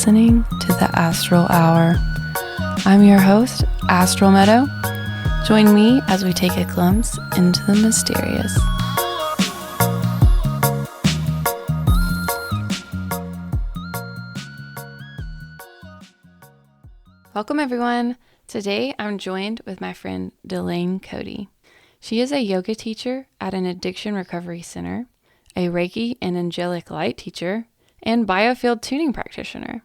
listening to the Astral Hour. I'm your host, Astral Meadow. Join me as we take a glimpse into the mysterious. Welcome everyone. Today I'm joined with my friend Delane Cody. She is a yoga teacher at an addiction recovery center, a Reiki and Angelic light teacher, and Biofield tuning practitioner.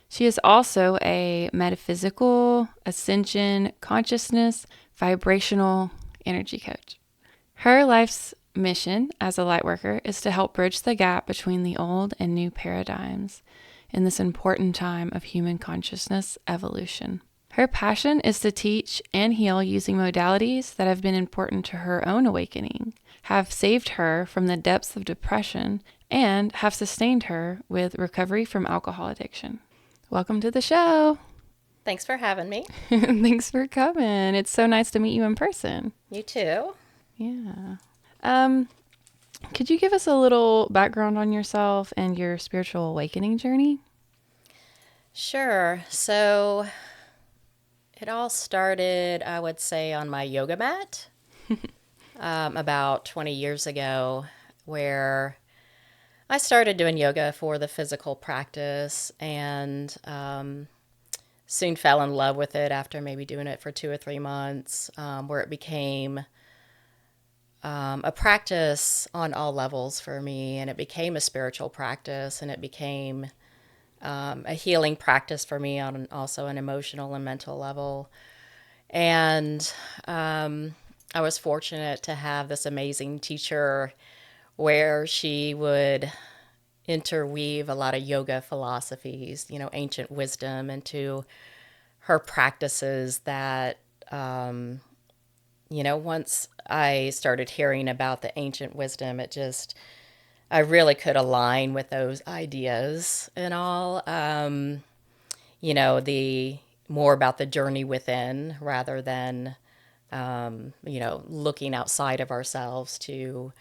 She is also a metaphysical, ascension, consciousness, vibrational energy coach. Her life's mission as a lightworker is to help bridge the gap between the old and new paradigms in this important time of human consciousness evolution. Her passion is to teach and heal using modalities that have been important to her own awakening, have saved her from the depths of depression, and have sustained her with recovery from alcohol addiction. Welcome to the show. Thanks for having me. Thanks for coming. It's so nice to meet you in person. You too. Yeah. Could you give us a little background on yourself and your spiritual awakening journey? Sure. So it all started, I would say, on my yoga mat about 20 years ago, where I started doing yoga for the physical practice and soon fell in love with it after maybe doing it for 2 or 3 months, where it became a practice on all levels for me, and it became a spiritual practice, and it became a healing practice for me on also an emotional and mental level. And I was fortunate to have this amazing teacher where she would interweave a lot of yoga philosophies, ancient wisdom into her practices that, once I started hearing about the ancient wisdom, I really could align with those ideas and all. The more about the journey within rather than, looking outside of ourselves to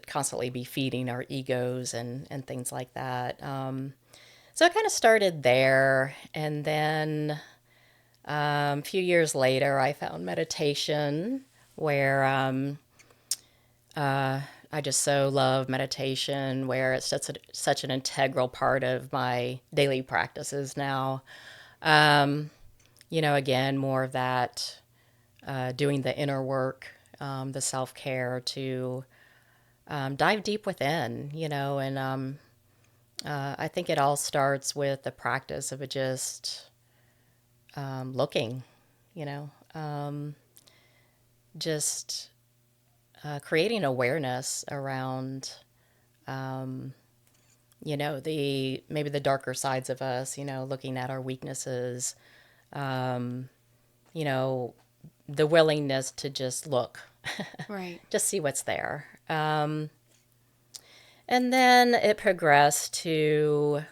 constantly be feeding our egos and things like that. So it kind of started there. And then a few years later, I found meditation where I just so love meditation, where it's such an integral part of my daily practices now. Again, more of that, doing the inner work, the self-care to dive deep within, and I think it all starts with the practice of just looking, just creating awareness around, maybe the darker sides of us, looking at our weaknesses, the willingness to just look, Right. just see what's there. And then it progressed to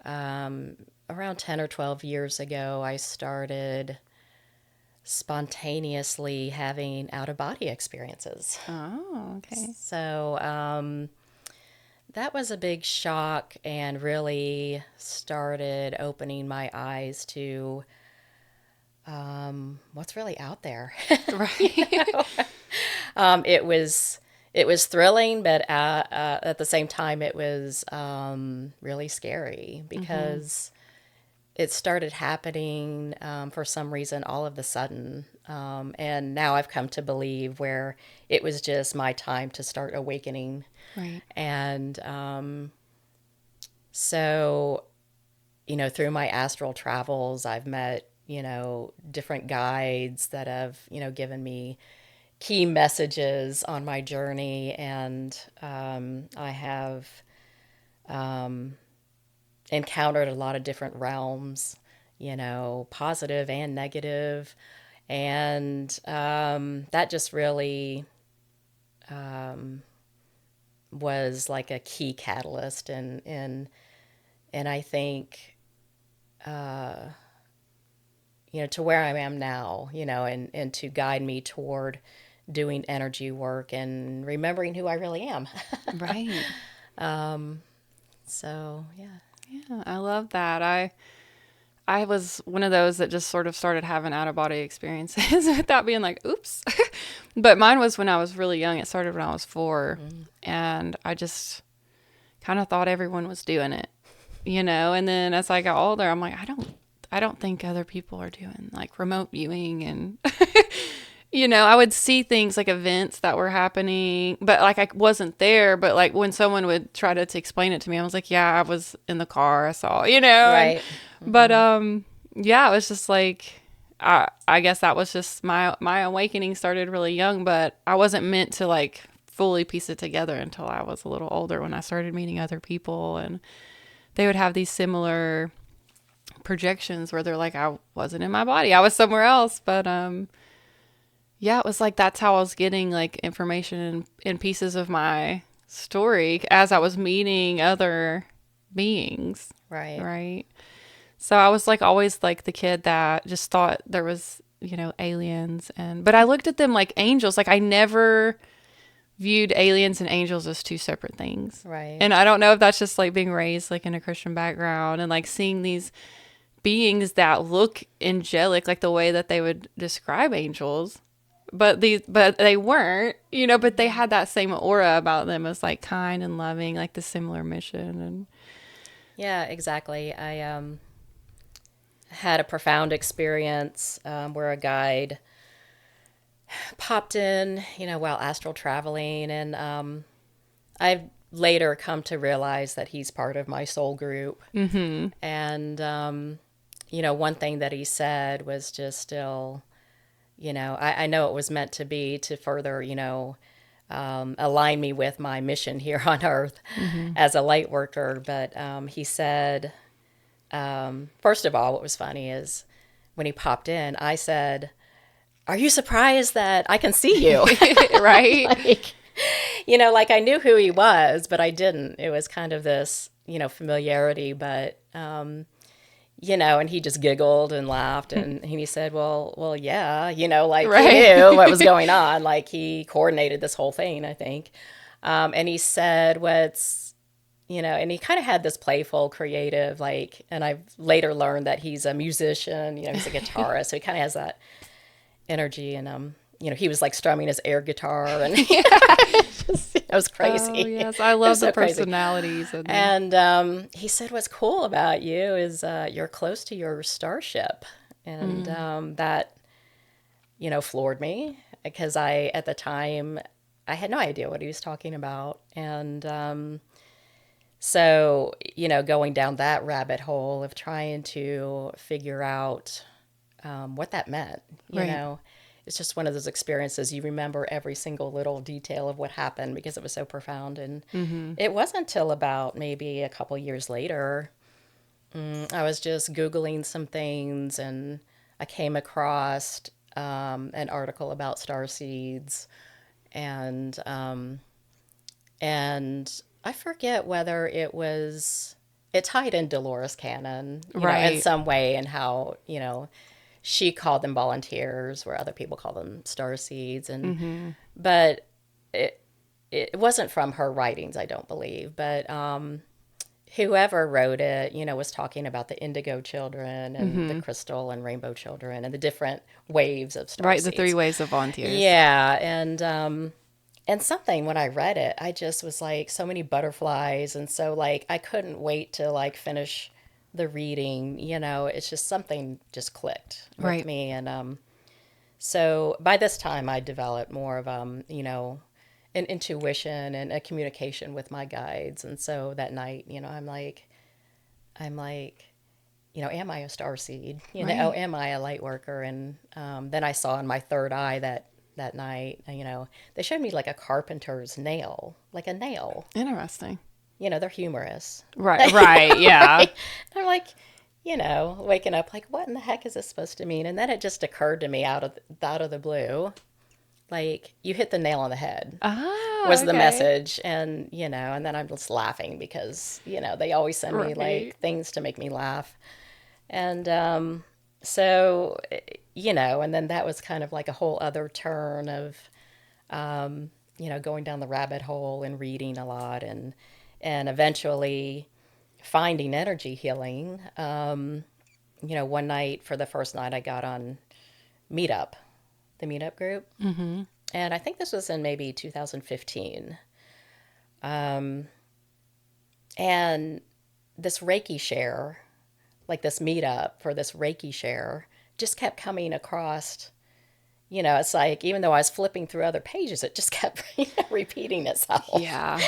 around 10 or 12 years ago, I started spontaneously having out-of-body experiences. Oh, okay. So that was a big shock and really started opening my eyes to what's really out there. Right. It was thrilling, but at the same time, it was really scary because it started happening for some reason all of a sudden. And now I've come to believe where it was just my time to start awakening. Right. And so, through my astral travels, I've met, different guides that have, given me key messages on my journey. And I have encountered a lot of different realms, positive and negative. And that just really was like a key catalyst. And I think, to where I am now, and to guide me toward doing energy work and remembering who I really am. Right. So, yeah. Yeah, I love that. I was one of those that just sort of started having out of body experiences without being like, oops. But mine was when I was really young. It started when I was 4. Mm. And I just kind of thought everyone was doing it, And then as I got older, I'm like, I don't think other people are doing like remote viewing and, I would see things like events that were happening, but like I wasn't there. But like when someone would try to explain it to me, I was like, yeah, I was in the car. I saw, and, Right. but, Hmm. yeah, it was just like, I guess that was just my awakening started really young, but I wasn't meant to like fully piece it together until I was a little older when I started meeting other people and they would have these similar projections where they're like, I wasn't in my body. I was somewhere else. But yeah, it was like that's how I was getting like information in pieces of my story as I was meeting other beings. Right. Right. So I was like always like the kid that just thought there was, aliens but I looked at them like angels. Like I never viewed aliens and angels as two separate things. Right. And I don't know if that's just like being raised like in a Christian background and like seeing these beings that look angelic, like the way that they would describe angels. But they weren't, but they had that same aura about them as like kind and loving, like the similar mission and Yeah, exactly. I had a profound experience where a guide popped in, while astral traveling, and I've later come to realize that he's part of my soul group. And one thing that he said was just still, I know it was meant to be to further, align me with my mission here on Earth as a light worker. But he said, first of all, what was funny is when he popped in, I said, "Are you surprised that I can see you?" right? Like, like I knew who he was, but I didn't. It was kind of this, familiarity, but, and he just giggled and laughed and he said, well, yeah, like he Right. knew what was going on. Like he coordinated this whole thing, I think. And he said and he kind of had this playful, creative, like, and I've later learned that he's a musician, he's a guitarist. So he kind of has that energy and, he was like strumming his air guitar and it was crazy. Oh, yes. I It love was the so crazy. personalities. And he said, what's cool about you is you're close to your starship. And that, floored me because at the time, I had no idea what he was talking about. And so, going down that rabbit hole of trying to figure out what that meant, Right. It's just one of those experiences you remember every single little detail of what happened because it was so profound. And it wasn't until about maybe a couple years later, I was just Googling some things and I came across an article about star seeds and I forget whether it tied in Dolores Cannon, in Right. some way and how, she called them volunteers where other people call them star seeds but it wasn't from her writings, I don't believe, but whoever wrote it, was talking about the indigo children and the crystal and rainbow children and the different waves of star Right. The 3 seeds. waves of volunteers. Yeah, and something when I read it, I just was like so many butterflies and so like I couldn't wait to like finish the reading, it's just something just clicked with Right. me. And so by this time I developed more of an intuition and a communication with my guides. And so that night, I'm like, am I a star seed? Right. Am I a light worker? And then I saw in my third eye that night, they showed me like a carpenter's nail, like a nail. Interesting. They're humorous. Right. Right. Yeah. Like, I'm like, waking up like, what in the heck is this supposed to mean? And then it just occurred to me out of the blue, like you hit the nail on the head Ah, was the okay. message. And then I'm just laughing because, they always send me Right. like things to make me laugh. And so, and then that was kind of like a whole other turn of, going down the rabbit hole and reading a lot and eventually finding energy healing, one night, for the first night, I got on Meetup, the Meetup group. Mm-hmm. And I think this was in maybe 2015. And this Reiki share, like this meetup for this Reiki share, just kept coming across. It's like, even though I was flipping through other pages, it just kept repeating itself. Yeah.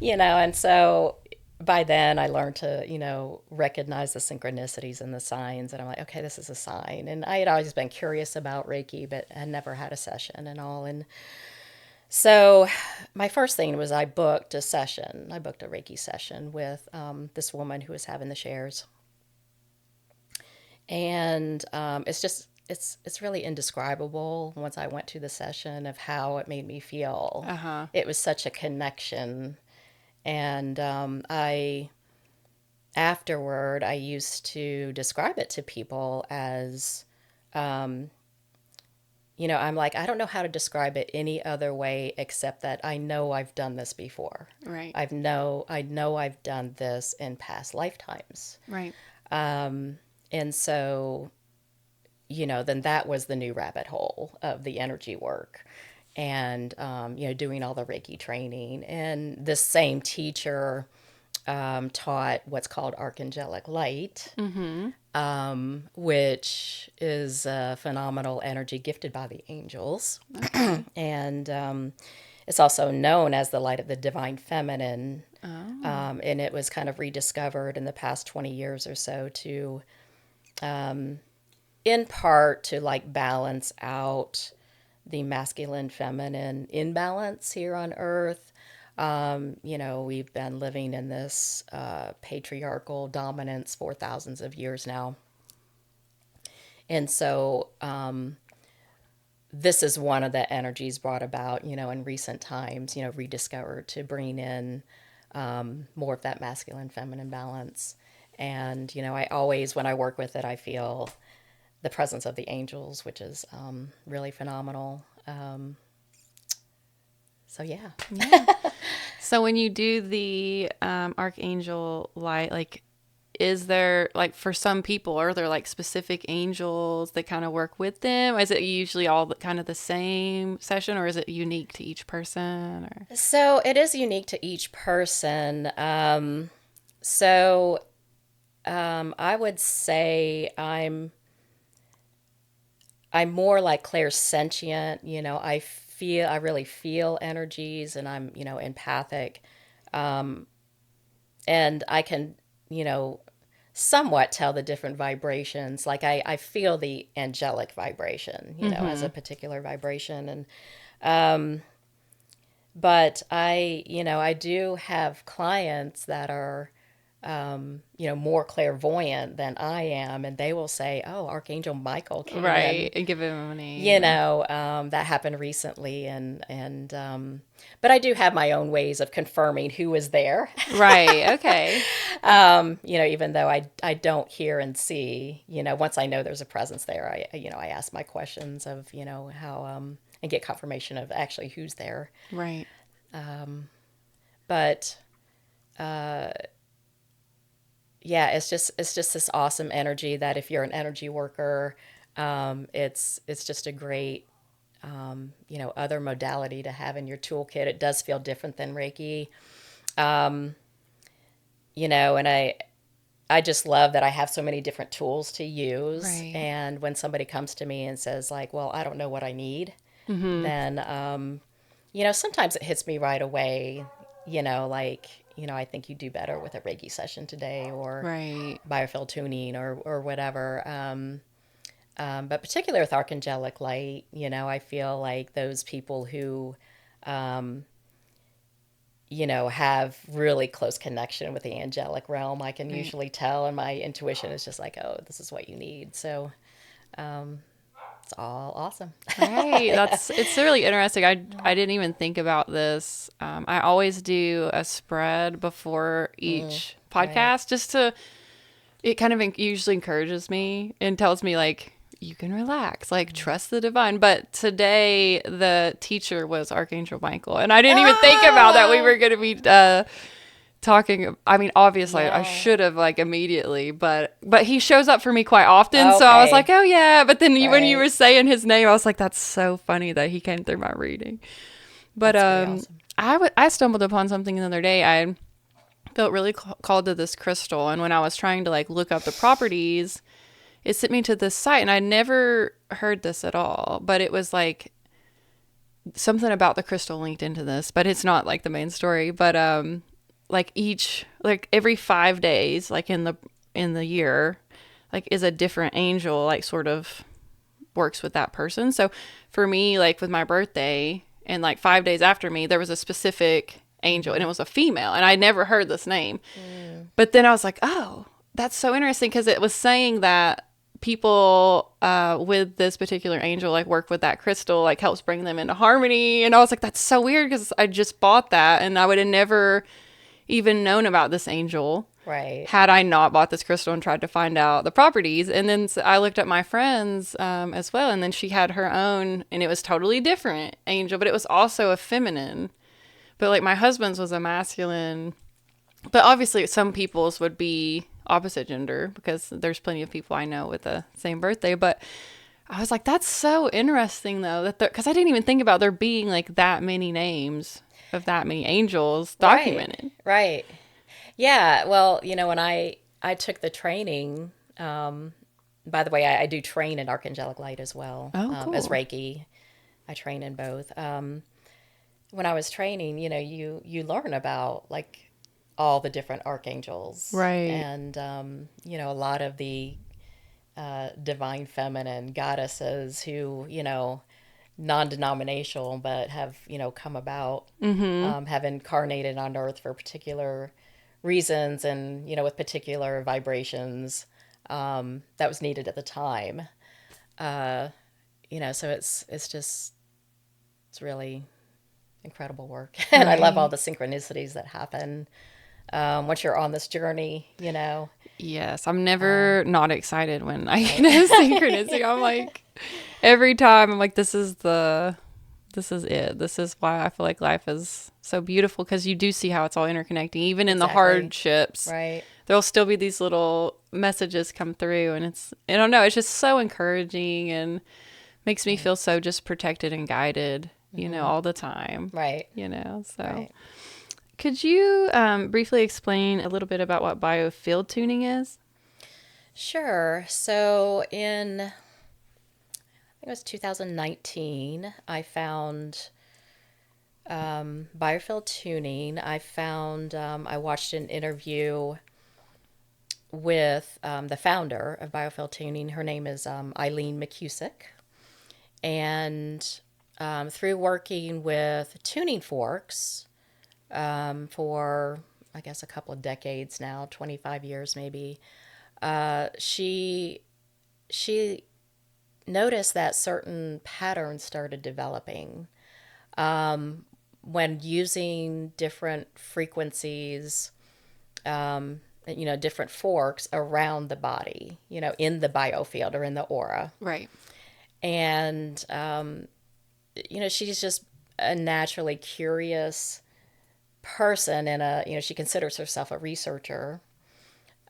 And so by then I learned to, recognize the synchronicities and the signs. And I'm like, okay, this is a sign. And I had always been curious about Reiki, but had never had a session and all. And so my first thing was I booked a session. I booked a Reiki session with this woman who was having the shares. And it's really indescribable once I went to the session of how it made me feel. Uh-huh. It was such a connection. And afterward, I used to describe it to people as, I'm like, I don't know how to describe it any other way except that I know I've done this before. Right. I know I've done this in past lifetimes. Right. And so, then that was the new rabbit hole of the energy work and, doing all the Reiki training. And this same teacher taught what's called Archangelic light, which is a phenomenal energy gifted by the angels. Okay. And it's also known as the light of the divine feminine. Oh. And it was kind of rediscovered in the past 20 years or so to, in part, to like balance out the masculine feminine imbalance here on Earth. We've been living in this patriarchal dominance for thousands of years now. And so this is one of the energies brought about, in recent times, rediscovered to bring in more of that masculine feminine balance. And, I always, when I work with it, I feel the presence of the angels, which is really phenomenal. So, yeah. Yeah. So when you do the archangel light, like, is there, like, for some people, are there like specific angels that kind of work with them? Is it usually all kind of the same session, or is it unique to each person? Or So it is unique to each person. I would say I'm more like clairsentient. I really feel energies, and I'm empathic, and I can somewhat tell the different vibrations. Like I feel the angelic vibration, as a particular vibration, and but I do have clients that are more clairvoyant than I am, and they will say, "Oh, Archangel Michael came in." and give him a name. That happened recently, and but I do have my own ways of confirming who is there. Right. Okay. Even though I don't hear and see, once I know there's a presence there, I ask my questions of, how, and get confirmation of actually who's there. Right. But yeah, it's just this awesome energy that if you're an energy worker, it's just a great, other modality to have in your toolkit. It does feel different than Reiki. And I just love that I have so many different tools to use. Right. And when somebody comes to me and says like, well, I don't know what I need, then, sometimes it hits me right away, I think you do better with a Reiki session today, or Right. Biofield tuning, or whatever. But particularly with Archangelic light, I feel like those people who, have really close connection with the angelic realm, I can usually tell, and my intuition is just like, oh, this is what you need. So it's all awesome. Right. It's really interesting. I didn't even think about this. I always do a spread before each podcast, just to, it kind of usually encourages me and tells me like, you can relax, like trust the divine. But today the teacher was Archangel Michael, and I didn't even think about that we were going to be talking. I mean, obviously, I Yeah. should have like immediately, but he shows up for me quite often, so I was Okay. like, oh yeah. But then when you Right. were saying his name, I was like, that's so funny that he came through my reading. But That's pretty awesome. I stumbled upon something the other day. I felt really called to this crystal, and when I was trying to like look up the properties, it sent me to this site, and I never heard this at all. But it was like something about the crystal linked into this, but it's not like the main story. But like every 5 days, like in the year, like is a different angel, like sort of works with that person. So for me, like with my birthday and like 5 days after me, there was a specific angel and it was a female, and I never heard this name. But then I was like, oh, that's so interesting, because it was saying that people with this particular angel like work with that crystal, like helps bring them into harmony. And I was like, that's so weird, because I just bought that and I would have never even known about this angel Right. had I not bought this crystal and tried to find out the properties. And then I looked at my friends as well, and then she had her own, and it was totally different angel, but it was also a feminine. But like my husband's was a masculine. But obviously some people's would be opposite gender, because there's plenty of people I know with the same birthday. But I was like, that's so interesting though, that because I didn't even think about there being like that many names of that many angels documented. Right. Yeah. Well, when I took the training, by the way, I do train in Archangelic Light as well, Oh, as cool. Reiki. I train in both. When I was training, you learn about like all the different archangels Right. and a lot of the divine feminine goddesses who non-denominational but have come about, have incarnated on earth for particular reasons and with particular vibrations that was needed at the time. So it's really incredible work. And I love all Right. the synchronicities that happen once you're on this journey. Yes, I'm never not excited when I get a synchronicity. I'm like, every time I'm like, this is it. This is why I feel like life is so beautiful, because you do see how it's all interconnecting. Even in the Exactly. hardships, Right. there'll still be these little messages come through, and I don't know, it's just so encouraging and makes me Right. feel so just protected and guided, all the time, Right. So Right. could you briefly explain a little bit about what biofield tuning is? Sure. So in, I think it was 2019, I found Biofield tuning. I watched an interview with the founder of Biofield tuning. Her name is Eileen McCusick. And through working with tuning forks for, I guess, a couple of decades now, 25 years maybe, she noticed that certain patterns started developing when using different frequencies, different forks around the body, in the biofield or in the aura. Right. And, she's just a naturally curious person and she considers herself a researcher.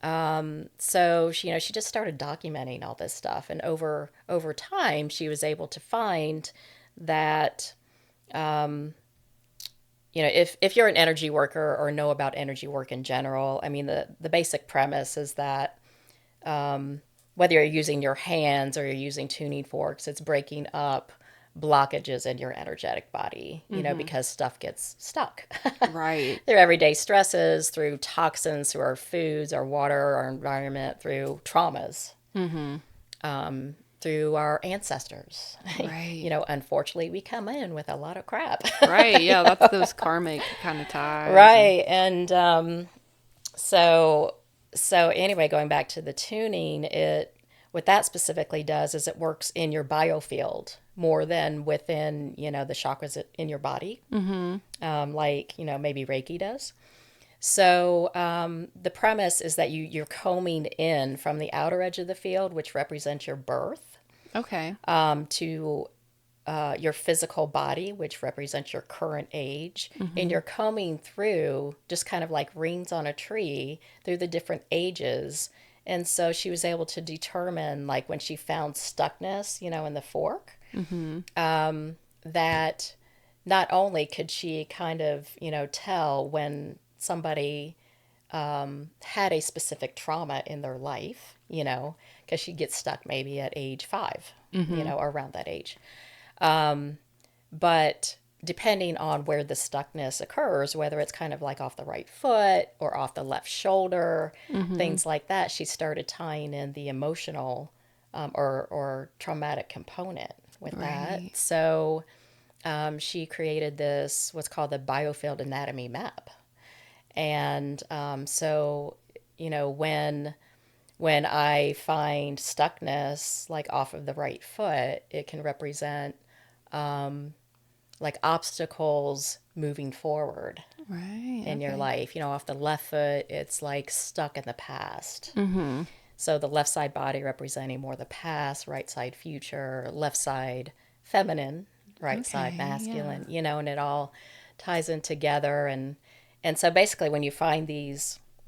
So she just started documenting all this stuff. And over time, she was able to find that, if you're an energy worker or know about energy work in general, I mean, the basic premise is that whether you're using your hands or you're using tuning forks, it's breaking up blockages in your energetic body, because stuff gets stuck Right. through everyday stresses, through toxins, through our foods, our water, our environment, through traumas, through our ancestors. Right. Unfortunately, we come in with a lot of crap. Right. Yeah, that's those karmic kind of ties. And Right. And so anyway, going back to the tuning, what that specifically does is it works in your biofield more than within, the chakras in your body, like, maybe Reiki does. So the premise is that you're combing in from the outer edge of the field, which represents your birth, okay. to your physical body, which represents your current age, and you're combing through just kind of like rings on a tree through the different ages. And so she was able to determine, like when she found stuckness, in the fork, that not only could she kind of, tell when somebody had a specific trauma in their life, because she gets stuck maybe at age 5, or around that age. But depending on where the stuckness occurs, whether it's kind of like off the right foot or off the left shoulder, things like that, she started tying in the emotional or traumatic component with that. So she created this, what's called the Biofield anatomy map. And so, when I find stuckness like off of the right foot, it can represent like obstacles moving forward in your life. Off the left foot, it's like stuck in the past. So the left side body representing more the past, right side future, left side feminine, right side masculine, and it all ties in together. And so basically when you find the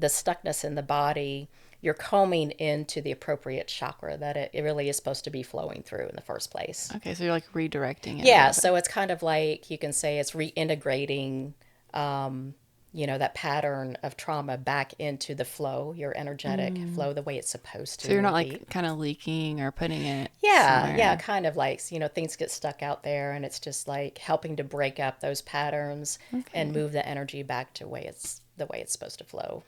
stuckness in the body, you're combing into the appropriate chakra that it really is supposed to be flowing through in the first place. Okay, so you're like redirecting it. Yeah, so it's kind of like, you can say it's reintegrating, that pattern of trauma back into the flow, your energetic flow, the way it's supposed to. So you're not like kind of leaking or putting it Yeah, somewhere. kind of like, things get stuck out there, and it's just like helping to break up those patterns and move the energy back to the way it's supposed to flow.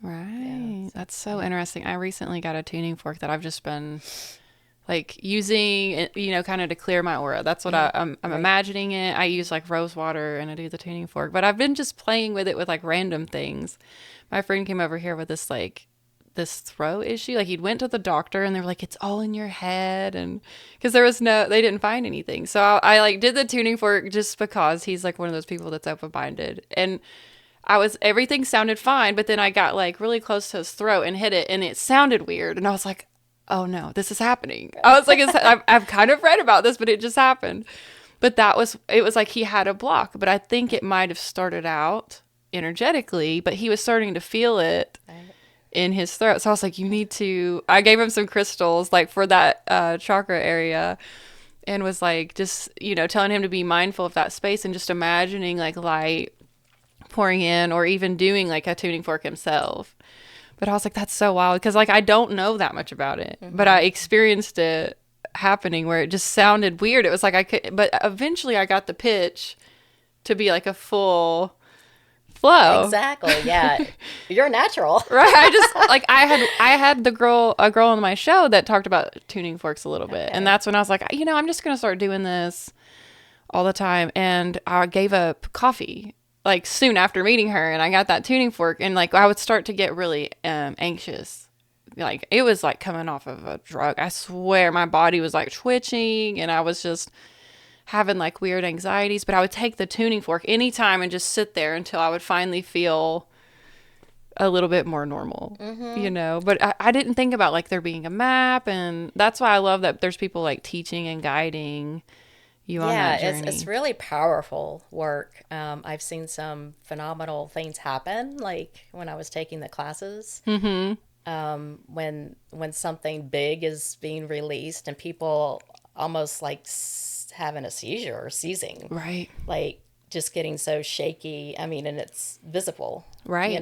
Right. Yeah, that's so interesting. I recently got a tuning fork that I've just been like using, kind of to clear my aura. That's what I'm imagining it. I use like rose water and I do the tuning fork, but I've been just playing with it with like random things. My friend came over here with this throat issue. Like he'd went to the doctor and they were like, it's all in your head. And because they didn't find anything. So I like did the tuning fork just because he's like one of those people that's open-minded. And everything sounded fine, but then I got like really close to his throat and hit it and it sounded weird. And I was like, oh no, this is happening. I was like, I've kind of read about this, but it just happened. But it was like he had a block, but I think it might have started out energetically, but he was starting to feel it in his throat. So I was like, I gave him some crystals like for that chakra area and was like, just, telling him to be mindful of that space and just imagining like light pouring in or even doing like a tuning fork himself. But I was like, that's so wild because like I don't know that much about it, but I experienced it happening where it just sounded weird. It was like but eventually I got the pitch to be like a full flow. Exactly. Yeah. You're natural. Right. I just like I had a girl on my show that talked about tuning forks a little bit. And that's when I was like, I'm just going to start doing this all the time. And I gave up coffee like soon after meeting her, and I got that tuning fork, and like I would start to get really anxious. Like it was like coming off of a drug. I swear my body was like twitching and I was just having like weird anxieties, but I would take the tuning fork anytime and just sit there until I would finally feel a little bit more normal, but I didn't think about like there being a map, and that's why I love that there's people like teaching and guiding you on that journey. It's really powerful work. I've seen some phenomenal things happen, like when I was taking the classes. When something big is being released and people almost like having a seizure or seizing, right? Like just getting so shaky. I mean, and it's visible, right?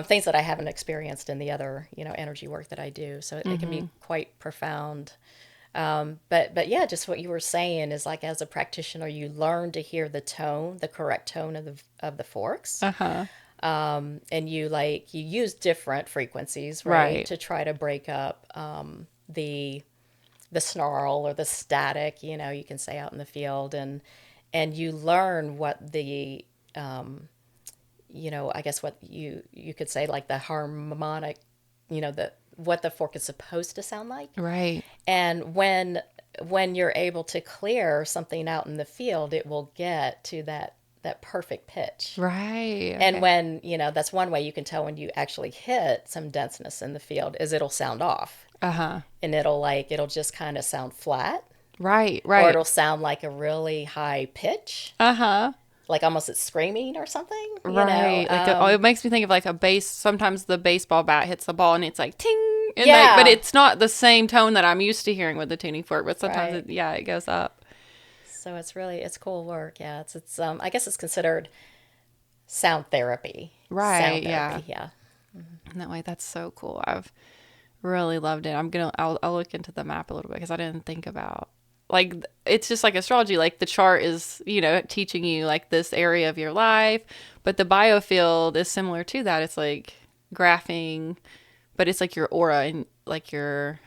Things that I haven't experienced in the other, energy work that I do. So it can be quite profound. But yeah, just what you were saying is like, as a practitioner, you learn to hear the correct tone of the forks. And you use different frequencies, right? To try to break up, the snarl or the static, you can say out in the field, and you learn what the, I guess what you could say like the harmonic, what the fork is supposed to sound like. Right. And when you're able to clear something out in the field, it will get to that perfect pitch. Right. Okay. And when, that's one way you can tell when you actually hit some denseness in the field is it'll sound off. And it'll just kind of sound flat. Right, Or right. it'll sound like a really high pitch, Uh-huh. like almost it's screaming or something, Right. Like it makes me think of like a base. Sometimes the baseball bat hits the ball and it's like ting, and like, but Yeah, it's not the same tone that I'm used to hearing with the tuning fork. But sometimes right. it, yeah, it goes up. So it's cool work. Yeah, it's I guess it's considered sound therapy. Right. Sound Yeah. therapy, yeah. And that way, that's so cool. I've really loved it. I'll look into the map a little bit because I didn't think about like it's just like astrology. Like the chart is, teaching you like this area of your life, but the biofield is similar to that. It's like graphing, but it's like your aura and like your,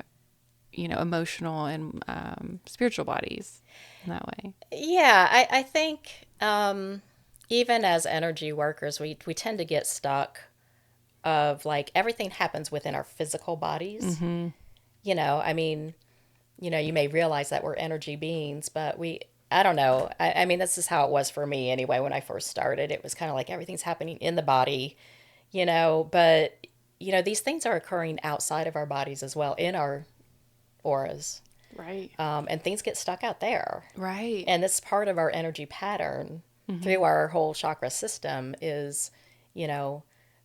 emotional and spiritual bodies in that way. Yeah, I think even as energy workers, we tend to get stuck of like everything happens within our physical bodies. Mm-hmm. I mean, you may realize that we're energy beings, but I don't know. I mean, this is how it was for me anyway when I first started. It was kind of like everything's happening in the body, but, these things are occurring outside of our bodies as well, in our auras. Right. And things get stuck out there. Right. And this part of our energy pattern through our whole chakra system is, you know,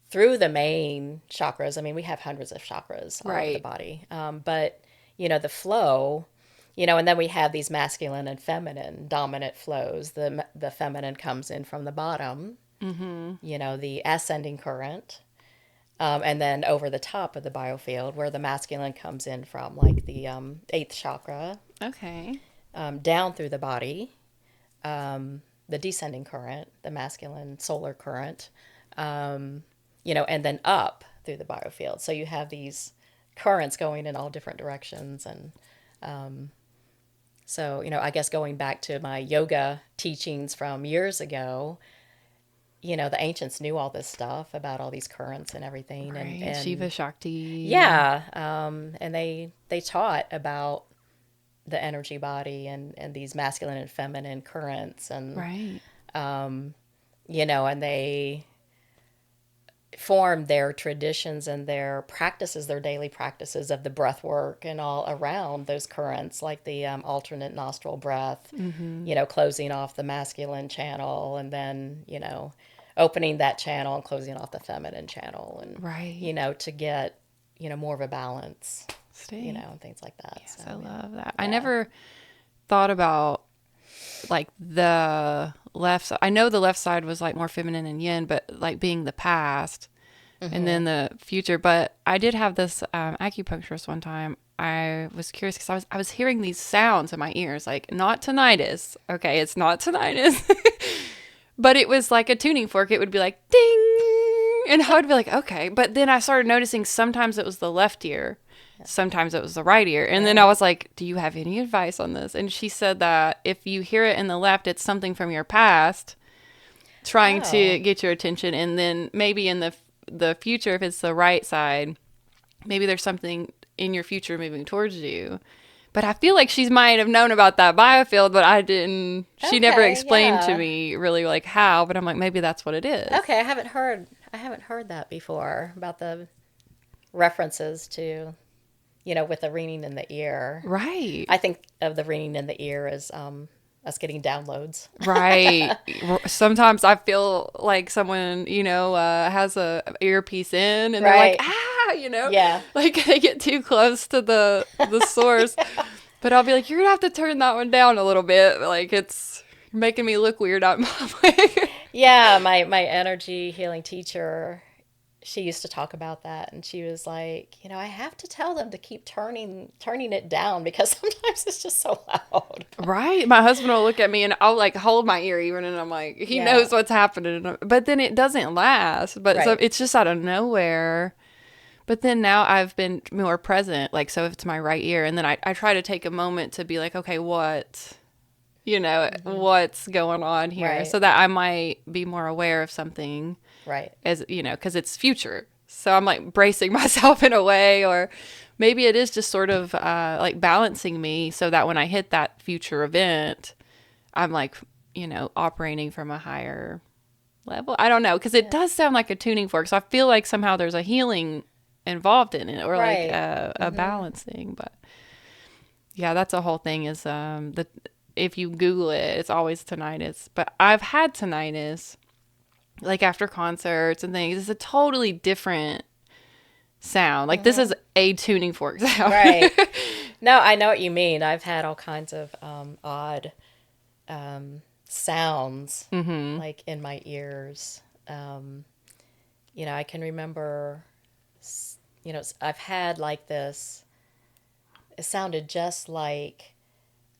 through the main chakras. I mean, we have hundreds of chakras all over the Right. body. But, the flow, and then we have these masculine and feminine dominant flows. The feminine comes in from the bottom, Mm-hmm. the ascending current. And then over the top of the biofield, where the masculine comes in from, like the eighth chakra, Okay. down through the body, the descending current, the masculine solar current, and then up through the biofield. So you have these currents going in all different directions. And so, I guess going back to my yoga teachings from years ago, the ancients knew all this stuff about all these currents and everything. Right. Shiva And Shakti. yeah, and they taught about the energy body and these masculine and feminine currents. And Right. and they formed their traditions and their practices, their daily practices of the breath work and all around those currents, like the alternate nostril breath, Mm-hmm. closing off the masculine channel, and then, opening that channel and closing off the feminine channel, and, Right. to get, more of a balance, Stay. and things like that. Yes, So, I love that. I yeah. never thought about like the left side. I know the left side was like more feminine and yin, but like being the past and then the future. But I did have this acupuncturist one time. I was curious because I was hearing these sounds in my ears, like not tinnitus. Okay, it's not tinnitus, but it was like a tuning fork. It would be like ding, and I would be like, okay. But then I started noticing sometimes it was the left ear, sometimes it was the right ear. And then I Right. was like, do you have any advice on this? And she said that if you hear it in the left, it's something from your past trying to Oh, get your attention. And then maybe in the future, if it's the right side, maybe there's something in your future moving towards you. But I feel like she might have known about that biofield, but I didn't. She never okay, explained to yeah. me really like how. But I'm like, maybe that's what it is. Okay, I haven't heard that before about the references to, with the ringing in the ear. Right. I think of the ringing in the ear as us getting downloads. Right. Sometimes I feel like someone, has a earpiece in and they're like, Right. Yeah. like they get too close to the source. But I'll be like, you're gonna have to turn that one down a little bit. Like it's making me look weird out in public. Yeah, my energy healing teacher, she used to talk about that, and she was like, I have to tell them to keep turning it down because sometimes it's just so loud. Right. My husband will look at me and I'll like hold my ear even and I'm like, he Yeah. knows what's happening. But then it doesn't last. But so Right. it's just out of nowhere. But then now I've been more present. Like, so if it's my right ear, and then I try to take a moment to be like, okay, what's going on here? Right. So that I might be more aware of something Right. as, because it's future. So I'm like bracing myself in a way, or maybe it is just sort of like balancing me so that when I hit that future event, I'm like, operating from a higher level. I don't know, because it Yeah. does sound like a tuning fork. So I feel like somehow there's a healing involved in it, or like Right. a balancing. But Yeah, that's a whole thing is if you Google it, it's always tinnitus. But I've had tinnitus like after concerts and things. It's a totally different sound. Like this is a tuning fork sound. Right. No, I know what you mean. I've had all kinds of odd sounds like in my ears. I can remember, I've had like this. It sounded just like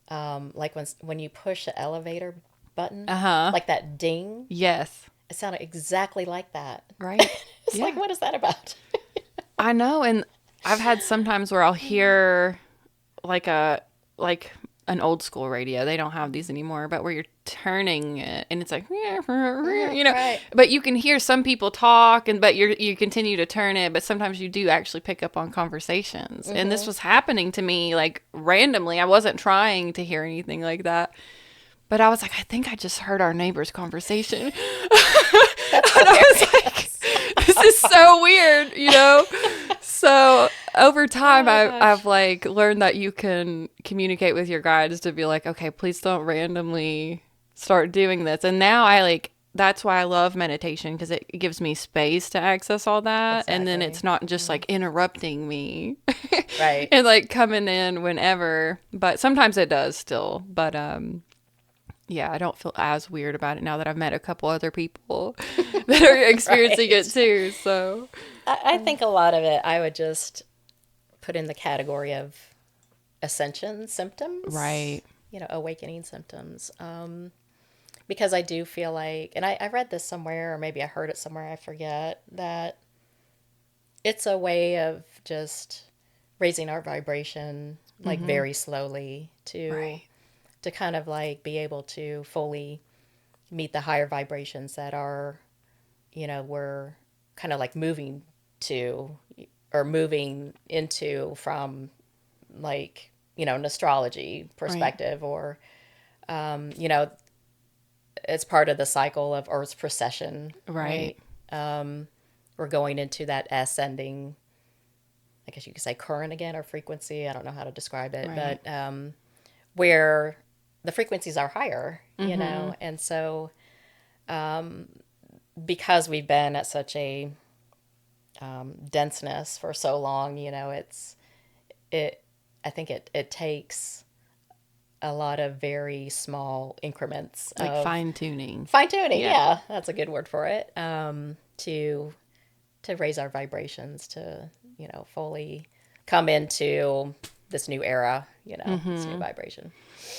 when you push the elevator button, like that ding. Yes. It sounded exactly like that. Right. It's like, what is that about? I know, and I've had sometimes where I'll hear like an old school radio. They don't have these anymore, but where you're turning it and it's like, Right. but you can hear some people talk but you continue to turn it, but sometimes you do actually pick up on conversations. And this was happening to me like randomly. I wasn't trying to hear anything like that. But I was like, I think I just heard our neighbor's conversation. That's And I was like, this is so weird, So over time, I've like learned that you can communicate with your guides to be like, okay, please don't randomly start doing this. And now that's why I love meditation, because it gives me space to access all that. Exactly. And then it's not just like interrupting me. Right. And like coming in whenever. But sometimes it does still. But yeah, I don't feel as weird about it now that I've met a couple other people that are experiencing it too. So I think a lot of it I would just put in the category of ascension symptoms. right. Awakening symptoms. Because I do feel like, and I read this somewhere, or maybe I heard it somewhere, I forget, that it's a way of just raising our vibration, like very slowly to kind of like be able to fully meet the higher vibrations that are, we're kind of like moving to or moving into from like, an astrology perspective or, it's part of the cycle of Earth's precession. Right. We're going into that ascending, I guess you could say current again, or frequency. I don't know how to describe it, but where the frequencies are higher, and so because we've been at such a denseness for so long, I think it takes a lot of very small increments Like of fine tuning. Yeah, that's a good word for it. To raise our vibrations to fully come into this new era, this new vibration.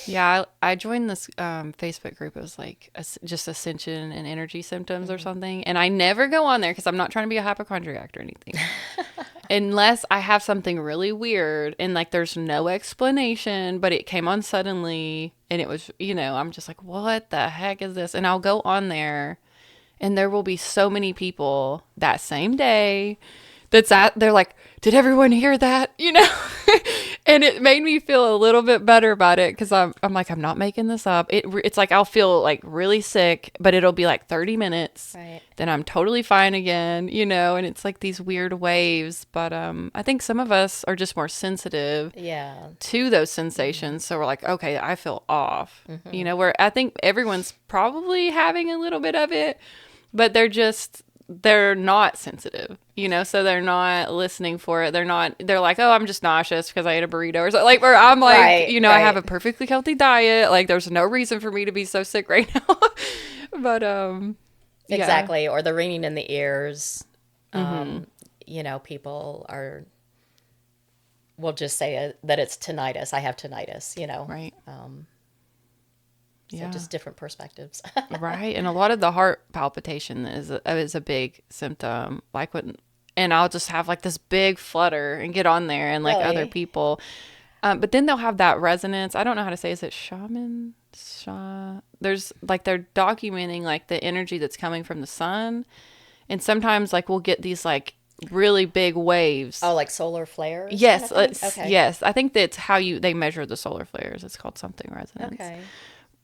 Yeah, I joined this Facebook group. It was like just ascension and energy symptoms or something. And I never go on there because I'm not trying to be a hypochondriac or anything. Unless I have something really weird and like there's no explanation, but it came on suddenly and it was, I'm just like, what the heck is this? And I'll go on there and there will be so many people that same day they're like, did everyone hear that? And it made me feel a little bit better about it because I'm like, I'm not making this up. It's like I'll feel like really sick, but it'll be like 30 minutes. Right. Then I'm totally fine again, and it's like these weird waves. But I think some of us are just more sensitive to those sensations. So we're like, okay, I feel off. Where I think everyone's probably having a little bit of it, but they're not sensitive, so they're not listening for it. They're like, oh, I'm just nauseous because I ate a burrito or something. Like, where I'm like, I have a perfectly healthy diet. Like, there's no reason for me to be so sick right now. But, exactly. Yeah. Or the ringing in the ears. People will just say that it's tinnitus. I have tinnitus, Right. So just different perspectives. Right. And a lot of the heart palpitation is a big symptom. Like and I'll just have like this big flutter and get on there and like other people. But then they'll have that resonance. I don't know how to say, is it shaman? There's like, they're documenting like the energy that's coming from the sun. And sometimes like we'll get these like really big waves. Oh, like solar flares? Yes. Kind of okay. Yes. I think that's how they measure the solar flares. It's called something resonance. Okay.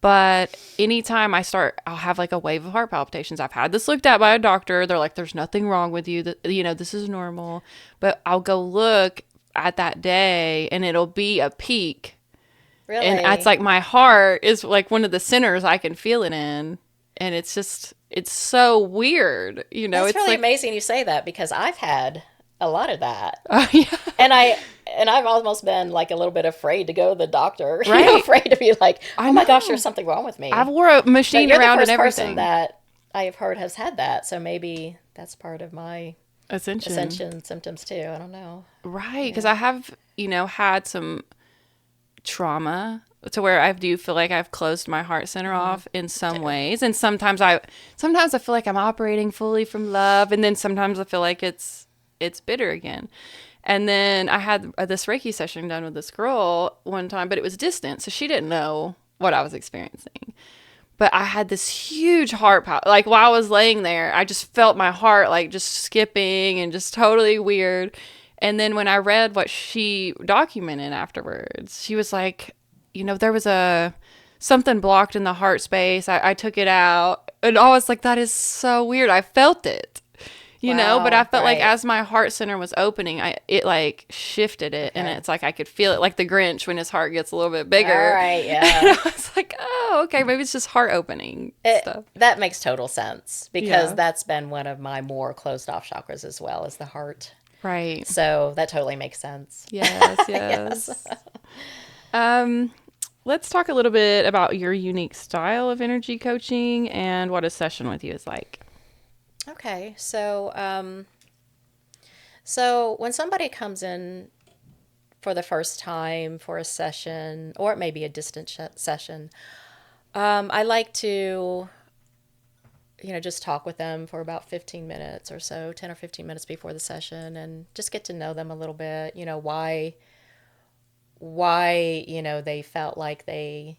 But anytime I'll have like a wave of heart palpitations. I've had this looked at by a doctor. They're like, there's nothing wrong with you. This is normal. But I'll go look at that day and it'll be a peak And it's Really? like my heart is like one of the centers I can feel it in. And it's just, it's so weird. You know, That's it's really like, amazing you say that because I've had a lot of that. oh, yeah, And I've almost been like a little bit afraid to go to the doctor, right. afraid to be like, I "Oh my gosh, there's know. something wrong with I me." wore a But machine you're the around and first person everything. that I have heard has had that, so maybe that's part of my Ascension. ascension symptoms too. I don't know. Right. Because Yeah. I have, had some trauma to where I do feel like I've closed my heart center Hmm. off in Me some too. ways. And sometimes I feel like I'm operating fully from love. And then sometimes I feel like it's bitter again. And then I had this Reiki session done with this girl one time, but it was distant. So she didn't know what I was experiencing. But I had this huge heart pound. Like while I was laying there, I just felt my heart like just skipping and just totally weird. And then when I read what she documented afterwards, she was like, there was something blocked in the heart space. I took it out. And I was like, that is so weird. I felt it. But I Wow. felt like Right. as my heart center was opening, it like shifted it, and Okay. it's like I could feel it, like the Grinch when his heart gets a little bit All bigger. right. And Yeah. I was like, oh, okay, maybe it's just heart opening It stuff. that makes total sense because Yeah, that's been one of my more closed off chakras as well as the heart. right. So that totally makes sense. Yes, Yes. yes. Um, let's talk a little bit about your unique style of energy coaching and what a session with you is like. Okay. So when somebody comes in for the first time for a session, or it may be a distant session, I like to, just talk with them for about 15 minutes or so, 10 or 15 minutes before the session, and just get to know them a little bit, why, they felt like they,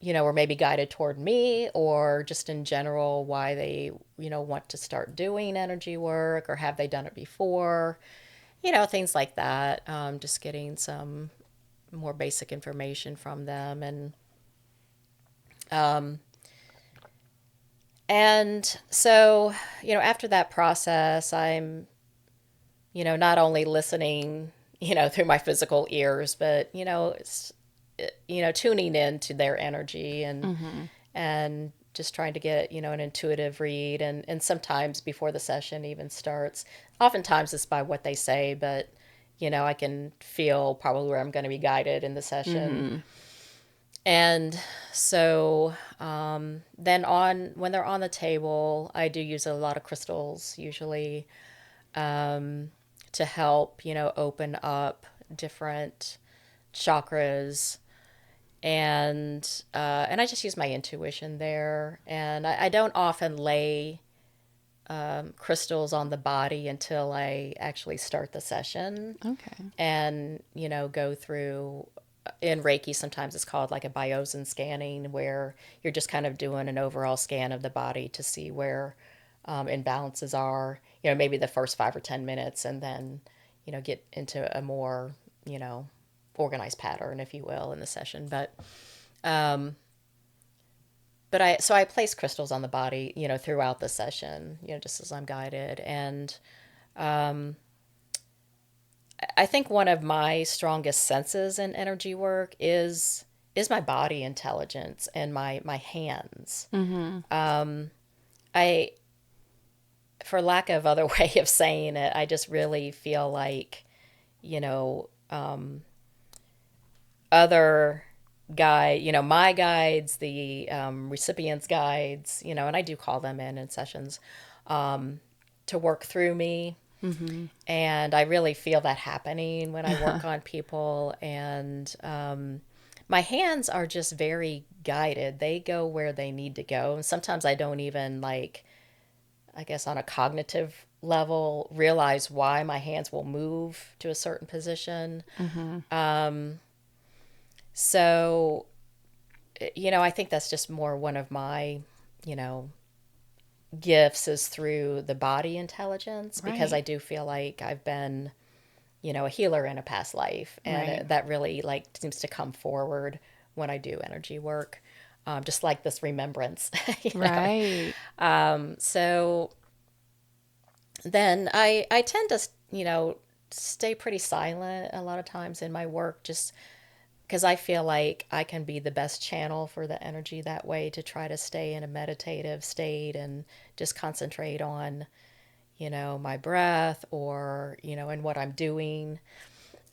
were maybe guided toward me, or just in general, why they, want to start doing energy work, or have they done it before, things like that. Just getting some more basic information from them. And so, after that process, I'm, not only listening, through my physical ears, but, tuning into their energy Mm-hmm. and just trying to get, an intuitive read. And sometimes before the session even starts, oftentimes it's by what they say, but, I can feel probably where I'm going to be guided in the session. Mm-hmm. And so then on when they're on the table, I do use a lot of crystals usually to help, open up different chakras. And I just use my intuition there. And I don't often lay crystals on the body until I actually start the session Okay. and, go through. In Reiki, sometimes it's called like a biosin scanning, where you're just kind of doing an overall scan of the body to see where imbalances are, maybe the first 5 or 10 minutes, and then, get into a more, you know, organized pattern, if you will, in the session. But I place crystals on the body, throughout the session, just as I'm guided. And I think one of my strongest senses in energy work is my body intelligence and my hands. Mm-hmm. I, for lack of other way of saying it, I just really feel like, you know, other my guides, the recipients' guides, and I do call them in sessions to work through me. Mm-hmm. And I really feel that happening when I work on people. And my hands are just very guided. They go where they need to go. And sometimes I don't even, like, I guess on a cognitive level, realize why my hands will move to a certain position. Mm-hmm. So, I think that's just more one of my, you know, gifts is through the body intelligence, because I Right. do feel like I've been, a healer in a past life, and Right. that really like seems to come forward when I do energy work, just like this remembrance, Right. So then I tend to, stay pretty silent a lot of times in my work, just because I feel like I can be the best channel for the energy that way, to try to stay in a meditative state and just concentrate on, my breath, or, and what I'm doing.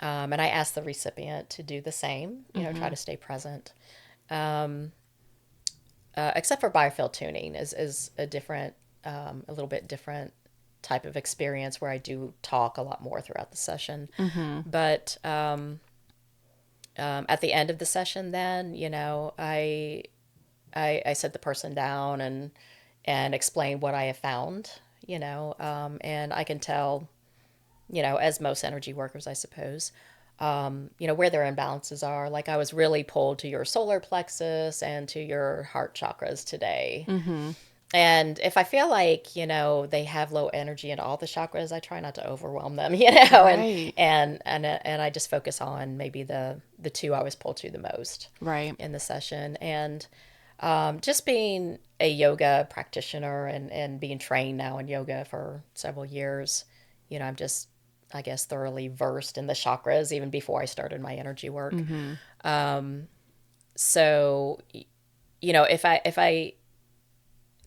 And I ask the recipient to do the same, try to stay present. Except for Biofield tuning is a little bit different type of experience, where I do talk a lot more throughout the session. But at the end of the session, then, I sit the person down and explain what I have found, and I can tell, as most energy workers, I suppose, where their imbalances are. Like, I was really pulled to your solar plexus and to your heart chakras today. And if I feel like, they have low energy in all the chakras, I try not to overwhelm them, Right. and I just focus on maybe the two I was pulled to the most Right. in the session. And just being a yoga practitioner and being trained now in yoga for several years, I'm just, I guess, thoroughly versed in the chakras even before I started my energy work. So, if I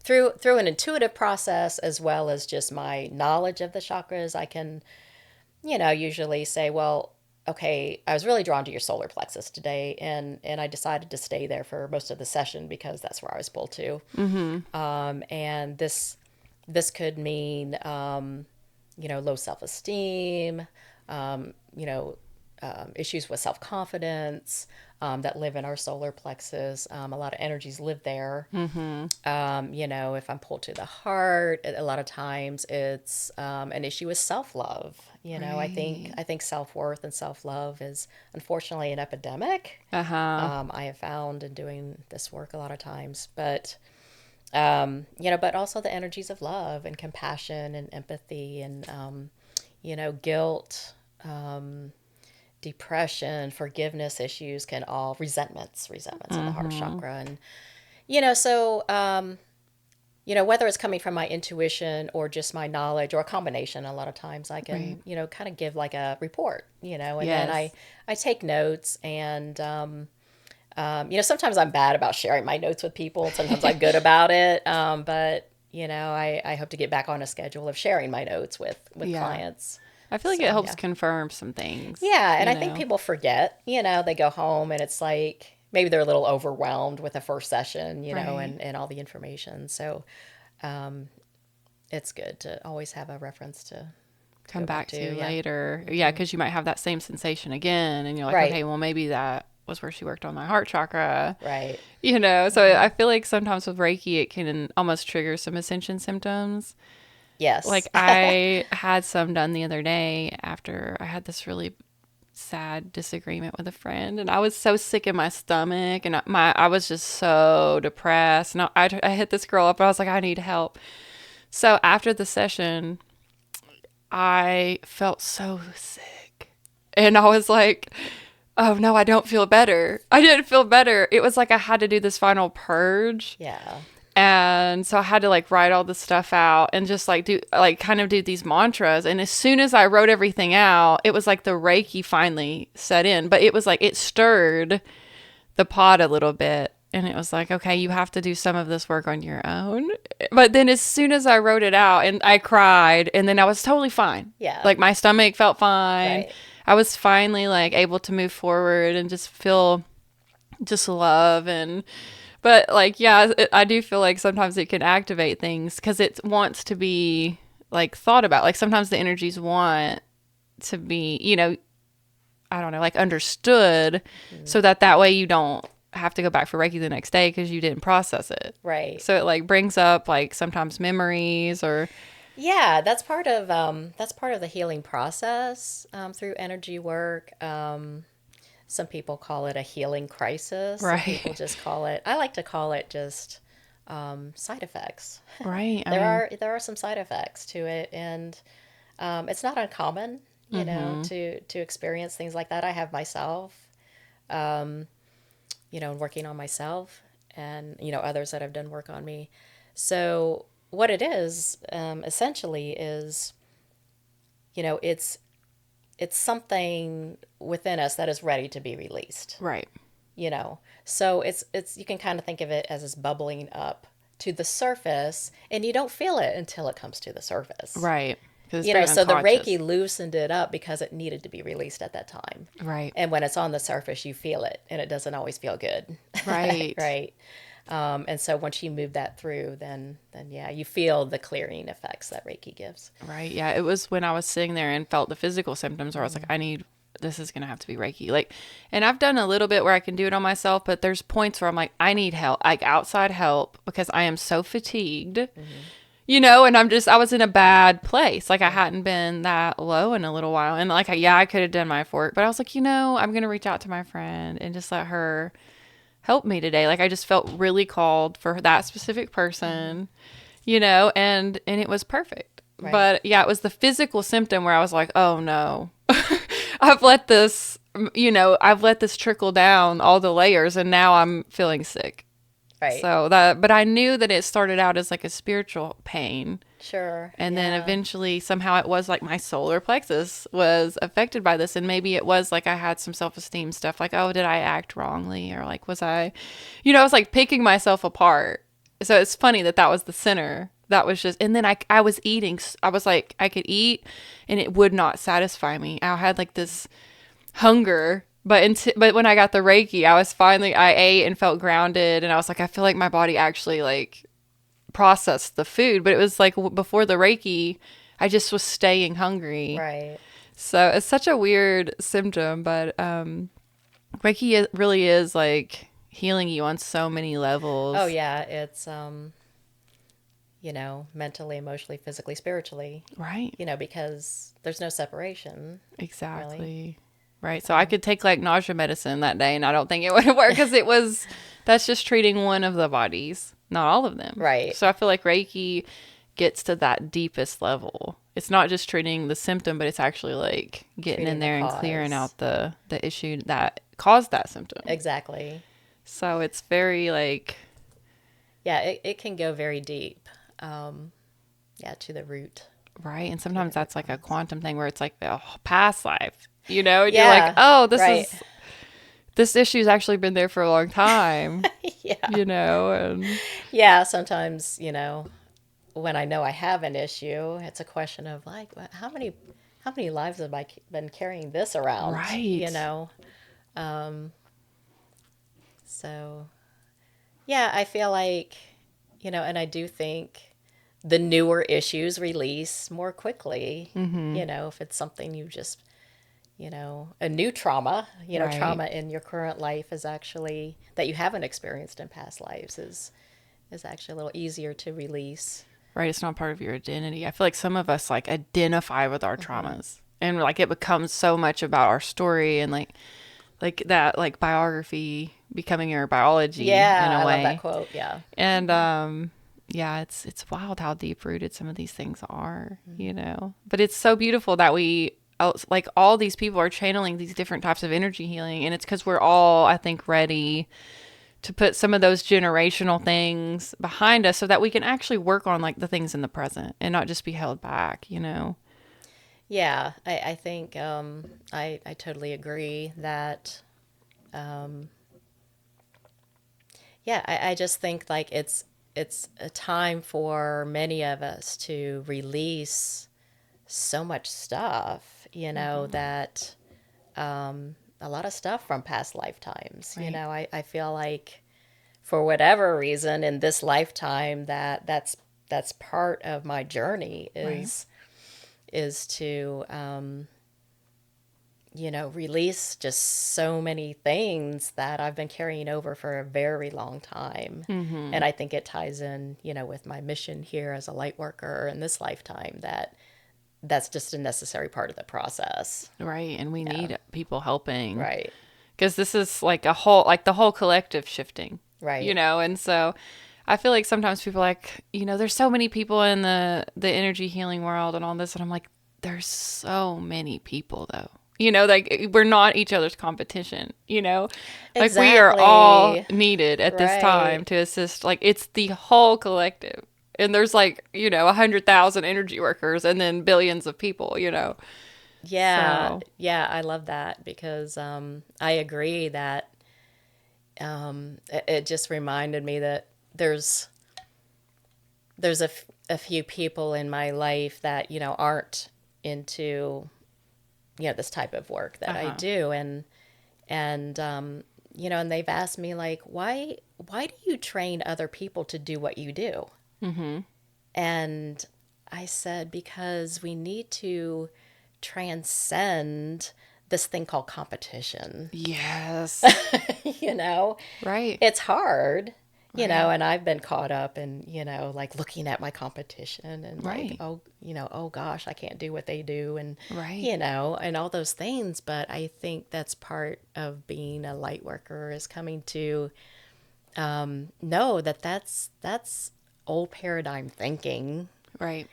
through an intuitive process, as well as just my knowledge of the chakras, I can, usually say, well, okay, I was really drawn to your solar plexus today, and I decided to stay there for most of the session because that's where I was pulled to. And this could mean, low self-esteem, issues with self-confidence, that live in our solar plexus. A lot of energies live there. If I'm pulled to the heart, a lot of times it's an issue with self-love. I think self-worth and self-love is unfortunately an epidemic. I have found in doing this work a lot of times, but but also the energies of love and compassion and empathy and guilt, depression, forgiveness issues, can all resentments in the heart chakra. And so whether it's coming from my intuition or just my knowledge, or a combination, a lot of times I can kind of give like a report, and then I take notes. And sometimes I'm bad about sharing my notes with people, sometimes I'm good about it, but I hope to get back on a schedule of sharing my notes with clients. I feel like it helps confirm some things. Yeah, and I think people forget, they go home and it's like maybe they're a little overwhelmed with the first session, and all the information. So it's good to always have a reference to come back to later. Yeah, because you might have that same sensation again, and you're like, okay, well, maybe that was where she worked on my heart chakra. Right. So I feel like sometimes with Reiki, it can almost trigger some ascension symptoms. Yes. Like, I had some done the other day after I had this really sad disagreement with a friend, and I was so sick in my stomach, and I was just so depressed. And I hit this girl up, and I was like, I need help. So after the session, I felt so sick, and I was like, oh no, I don't feel better. I didn't feel better. It was like I had to do this final purge. Yeah. And so I had to like write all this stuff out and just like do these mantras. And as soon as I wrote everything out, it was like the Reiki finally set in. But it was like it stirred the pot a little bit. And it was like, okay, you have to do some of this work on your own. But then as soon as I wrote it out, and I cried, and then I was totally fine. Yeah. Like, my stomach felt fine. Right. I was finally like able to move forward and just feel just love. But like, yeah, I do feel like sometimes it can activate things because it wants to be like thought about. Like, sometimes the energies want to be, I don't know, like understood, so that way you don't have to go back for Reiki the next day because you didn't process it. Right. So it like brings up like sometimes memories or. Yeah, that's part of the healing process through energy work. Some people call it a healing crisis. Right. Some people just call it. I like to call it just side effects. Right. There are some side effects to it, and it's not uncommon, to experience things like that. I have myself, working on myself, and others that have done work on me. So what it is essentially is, it's it's something within us that is ready to be released, Right. you know. So it's you can kind of think of it as it's bubbling up to the surface, and you don't feel it until it comes to the surface. Right. Because it's You know, very so the unconscious. Reiki loosened it up because it needed to be released at that time. Right. And when it's on the surface, you feel it, and it doesn't always feel good. Right. Right. And so once you move that through, then yeah, you feel the clearing effects that Reiki gives. Right. Yeah. It was when I was sitting there and felt the physical symptoms where I was like, this is going to have to be Reiki. Like, and I've done a little bit where I can do it on myself, but there's points where I'm like, I need help, like outside help, because I am so fatigued, and I was in a bad place. Like, I hadn't been that low in a little while. And like, I could have done my work, but I was like, I'm going to reach out to my friend and just let her help me today. Like, I just felt really called for that specific person, and it was perfect. Right. But yeah, it was the physical symptom where I was like, oh no, I've let this, I've let this trickle down all the layers, and now I'm feeling sick. Right. But I knew that it started out as like a spiritual pain. Sure. And then yeah. eventually somehow it was like my solar plexus was affected by this. And maybe it was like I had some self-esteem stuff, like, oh, did I act wrongly? Or like, was I was like picking myself apart. So it's funny that was the center. That was just, and then I was eating. I was like, I could eat and it would not satisfy me. I had like this hunger. But when I got the Reiki, I ate and felt grounded. And I was like, I feel like my body actually like process the food. But it was like before the Reiki, I just was staying hungry. Right. So it's such a weird symptom, but Reiki really is like healing you on so many levels. Oh yeah, it's mentally, emotionally, physically, spiritually. Right. Because there's no separation. Exactly. Really. Right. So I could take like nausea medicine that day and I don't think it would work because that's just treating one of the bodies, not all of them. Right. So I feel like Reiki gets to that deepest level. It's not just treating the symptom, but it's actually like getting in there and clearing out the issue that caused that symptom. Exactly. So it's very like... Yeah, it can go very deep. To the root. Right. And sometimes that's like a quantum thing where it's like a past life, and you're like, oh, this issue's actually been there for a long time. Yeah. And yeah, sometimes, when I know I have an issue, it's a question of like, how many lives have I been carrying this around? Right. So yeah, I feel like, and I do think the newer issues release more quickly. Mm-hmm. If it's something you just, a new trauma, Right. trauma in your current life is actually, that you haven't experienced in past lives is actually a little easier to release. Right. It's not part of your identity. I feel like some of us like identify with our traumas and like it becomes so much about our story and like that, like biography becoming your biology in a way. I love that quote. Yeah. And, yeah, it's wild how deep rooted some of these things are, but it's so beautiful that like all these people are channeling these different types of energy healing. And it's because we're all, I think, ready to put some of those generational things behind us so that we can actually work on like the things in the present and not just be held back, Yeah, I think I totally agree that, I just think like it's a time for many of us to release so much stuff, that a lot of stuff from past lifetimes. Right. I feel like for whatever reason in this lifetime that's part of my journey is to release just so many things that I've been carrying over for a very long time. Mm-hmm. And I think it ties in, with my mission here as a light worker in this lifetime that's just a necessary part of the process. Right. And we need people helping. Right. Because this is like the whole collective shifting. Right. And so I feel like sometimes people are like, there's so many people in the energy healing world and all this. And I'm like, there's so many people though. Like we're not each other's competition, like Exactly. we are all needed at this Right. time to assist. Like it's the whole collective. And there's like, 100,000 energy workers and then billions of people, Yeah, So, yeah, I love that because I agree that it just reminded me that there's a few people in my life that aren't into this type of work that I uh-huh. do, and and they've asked me like, why do you train other people to do what you do? Mm-hmm. And I said, because we need to transcend this thing called competition. Yes. you know, Right. it's hard, Right. and I've been caught up in, like looking at my competition and like, Right. oh, oh gosh, I can't do what they do. And, Right. and all those things. But I think that's part of being a light worker is coming to know that that's old paradigm thinking. Right.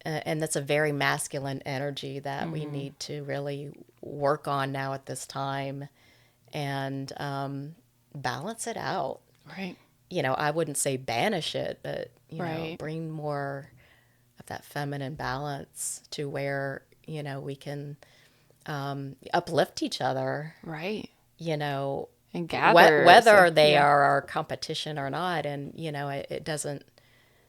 And that's a very masculine energy that we Mm-hmm. need to really work on now at this time and balance it out. Right. I wouldn't say banish it, but, Right. bring more of that feminine balance to where, we can uplift each other, Right. you know, And gather. So, whether they yeah. are our competition or not. And, it doesn't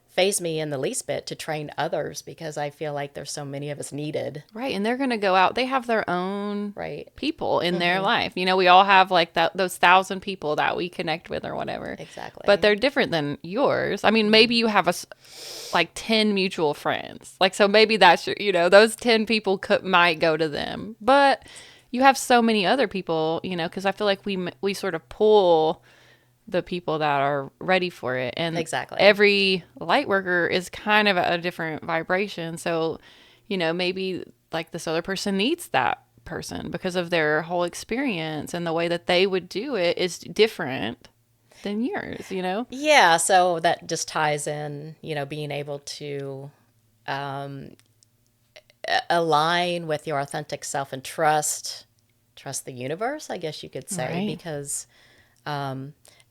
faze me in the least bit to train others because I feel like there's so many of us needed. Right. And they're going to go out. They have their own Right. people in their life. We all have like those 1,000 people that we connect with or whatever. But Exactly. they're different than yours. I mean, maybe you have like 10 mutual friends. Like, so maybe that's those 10 people might go to them. But you have so many other people, because I feel like we sort of pull the people that are ready for it. And Exactly. every light worker is kind of a different vibration. So, maybe like this other person needs that person because of their whole experience, and the way that they would do it is different than yours. Yeah, so that just ties in, being able to align with your authentic self and trust the universe, I guess you could say, Right. because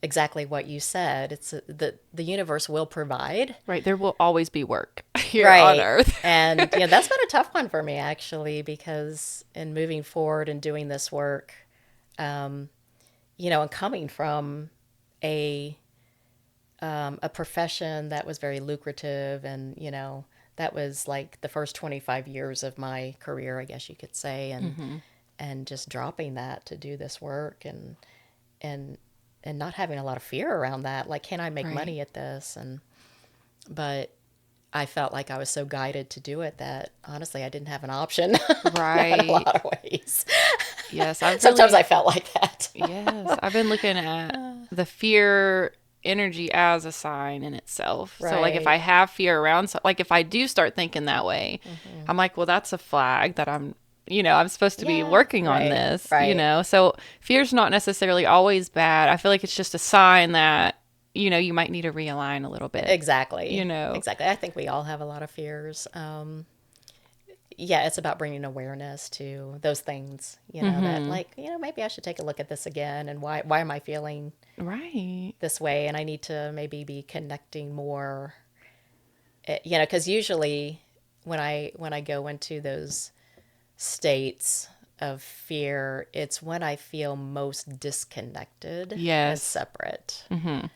exactly what you said, it's the universe will provide. Right. There will always be work here on Right. earth. And that's been a tough one for me actually because in moving forward and doing this work, and coming from a a profession that was very lucrative and that was like the first 25 years of my career, I guess you could say, and just dropping that to do this work and and not having a lot of fear around that, like, can I make Right. money at this? And but I felt like I was so guided to do it that honestly I didn't have an option. Not in a Right. lot of ways. Yes. I've Sometimes I really, felt like that. yes, I've been looking at the fear energy as a sign in itself. So, like, if I Right. have fear around, so, like, if I do start thinking that way, I'm like, well, that's a flag that I'm supposed to be Yeah. working on Right. this. Right. So, fear's not necessarily always bad. I feel like it's just a sign that, you might need to realign a little bit, you Exactly. know? Exactly. I think we all have a lot of fears. Yeah, it's about bringing awareness to those things, that Mm-hmm. like, maybe I should take a look at this again and why am I feeling Right. this way? And I need to maybe be connecting more, because usually when I go into those states of fear, it's when I feel most disconnected and Yes. separate. Mm-hmm.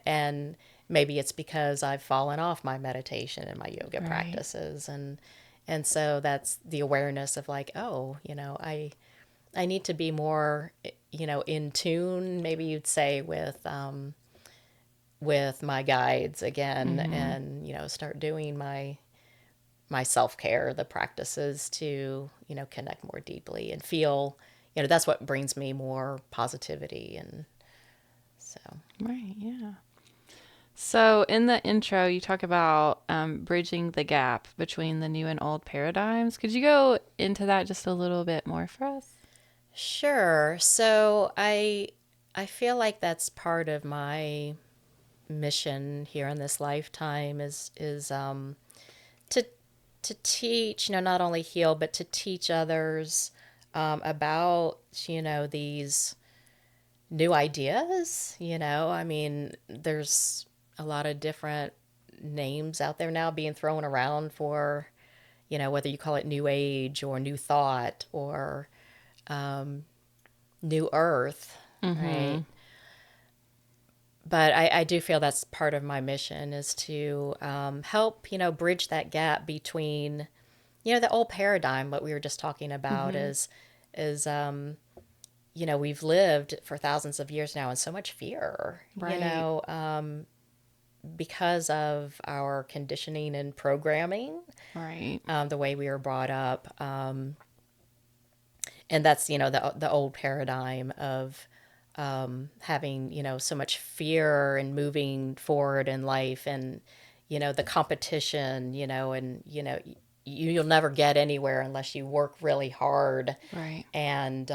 And maybe it's because I've fallen off my meditation and my yoga Right. practices, and so that's the awareness of like, oh, I need to be more, in tune, maybe you'd say, with my guides again, Mm-hmm. and start doing my self-care, the practices to connect more deeply and feel, that's what brings me more positivity. And so Right. Yeah. So, in the intro, you talk about bridging the gap between the new and old paradigms. Could you go into that just a little bit more for us? sure. So I feel like that's part of my mission here in this lifetime is to to teach, not only heal, but to teach others about these new ideas. I mean, there's a lot of different names out there now being thrown around for whether you call it new age or new thought or new earth, right? But I do feel that's part of my mission is to help, bridge that gap between, the old paradigm, what we were just talking about is we've lived for thousands of years now in so much fear, Right. because of our conditioning and programming, Right. the way we were brought up. And that's, the old paradigm of having, so much fear and moving forward in life and, the competition, and, you'll never get anywhere unless you work really hard. Right. And,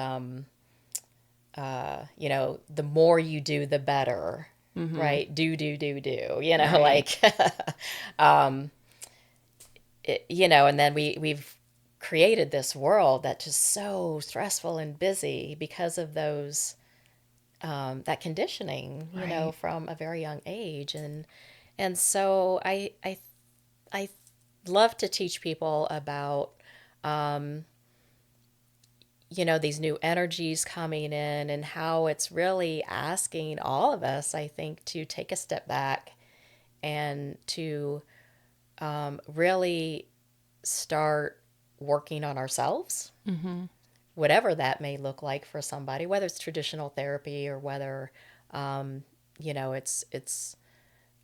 the more you do, the better, right? Do, Right. like, and then we've created this world that's just so stressful and busy because of those that conditioning, Right. from a very young age, and so I love to teach people about these new energies coming in and how it's really asking all of us, I think, to take a step back and to really start working on ourselves, whatever that may look like for somebody, whether it's traditional therapy or whether it's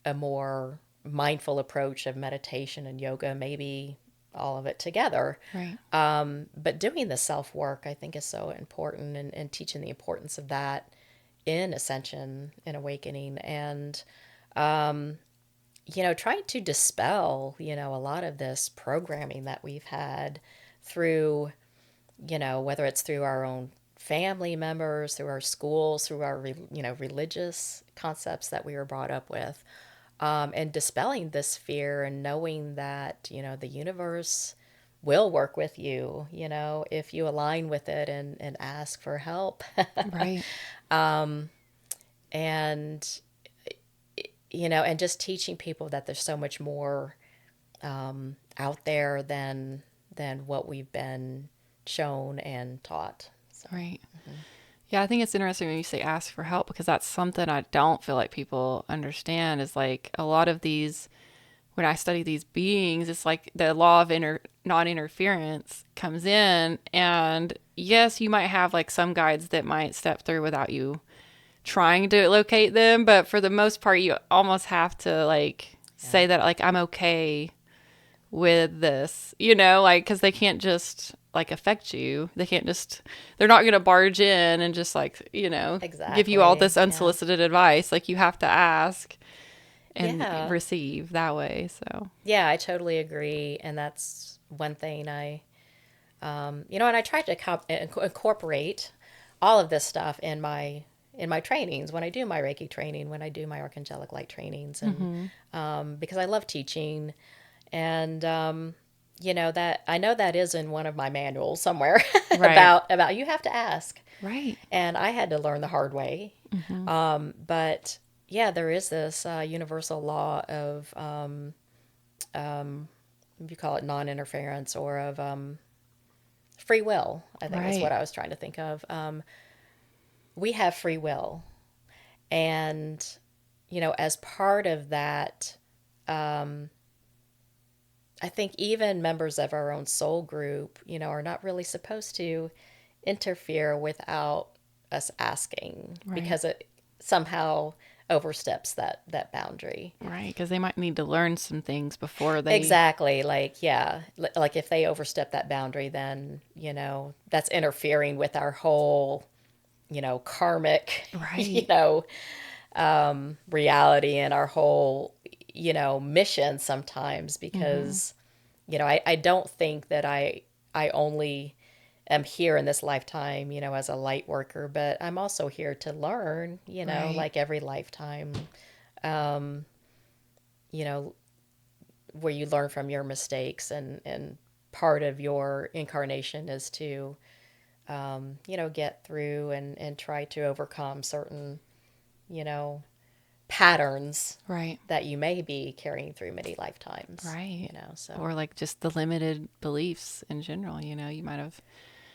a more mindful approach of meditation and yoga, maybe all of it together. Right. But doing the self work, I think, is so important, and teaching the importance of that in ascension and awakening, and trying to dispel, a lot of this programming that we've had through, whether it's through our own family members, through our schools, through our, religious concepts that we were brought up with, and dispelling this fear and knowing that, the universe will work with you, if you align with it and ask for help. Right. And, and just teaching people that there's so much more out there than what we've been shown and taught. So, Right. Yeah, I think it's interesting when you say ask for help because that's something I don't feel like people understand is like a lot of these when I study these beings, it's like the law of non-interference comes in and yes, you might have like some guides that might step through without you trying to locate them, but for the most part you almost have to like yeah, say that like I'm okay with this, like because they can't just like affect you. They can't just, they're not going to barge in and just like, give you all exactly. this Yeah. unsolicited advice. Like you have to ask and Yeah. receive that way. So, Yeah, I totally agree. And that's one thing and I try to incorporate all of this stuff in my trainings when I do my Reiki training, when I do my Archangelic light trainings, and because I love teaching, and that I know that is in one of my manuals somewhere right, about you have to ask, right, and I had to learn the hard way. But yeah, there is this universal law of you call it non-interference or of free will. I think is what right, I was trying to think of. We have free will, and as part of that, I think even members of our own soul group, are not really supposed to interfere without us asking right, because it somehow oversteps that boundary. right. Because they might need to learn some things before they, Exactly. Like, yeah, like if they overstep that boundary, then, that's interfering with our whole, karmic, right, reality and our whole, mission sometimes because, I don't think that I only am here in this lifetime, as a light worker, but I'm also here to learn, right, like every lifetime, you know, where you learn from your mistakes and part of your incarnation is to, get through and try to overcome certain, you know, patterns Right. that you may be carrying through many lifetimes. Right. So. Or like just the limited beliefs in general. You might have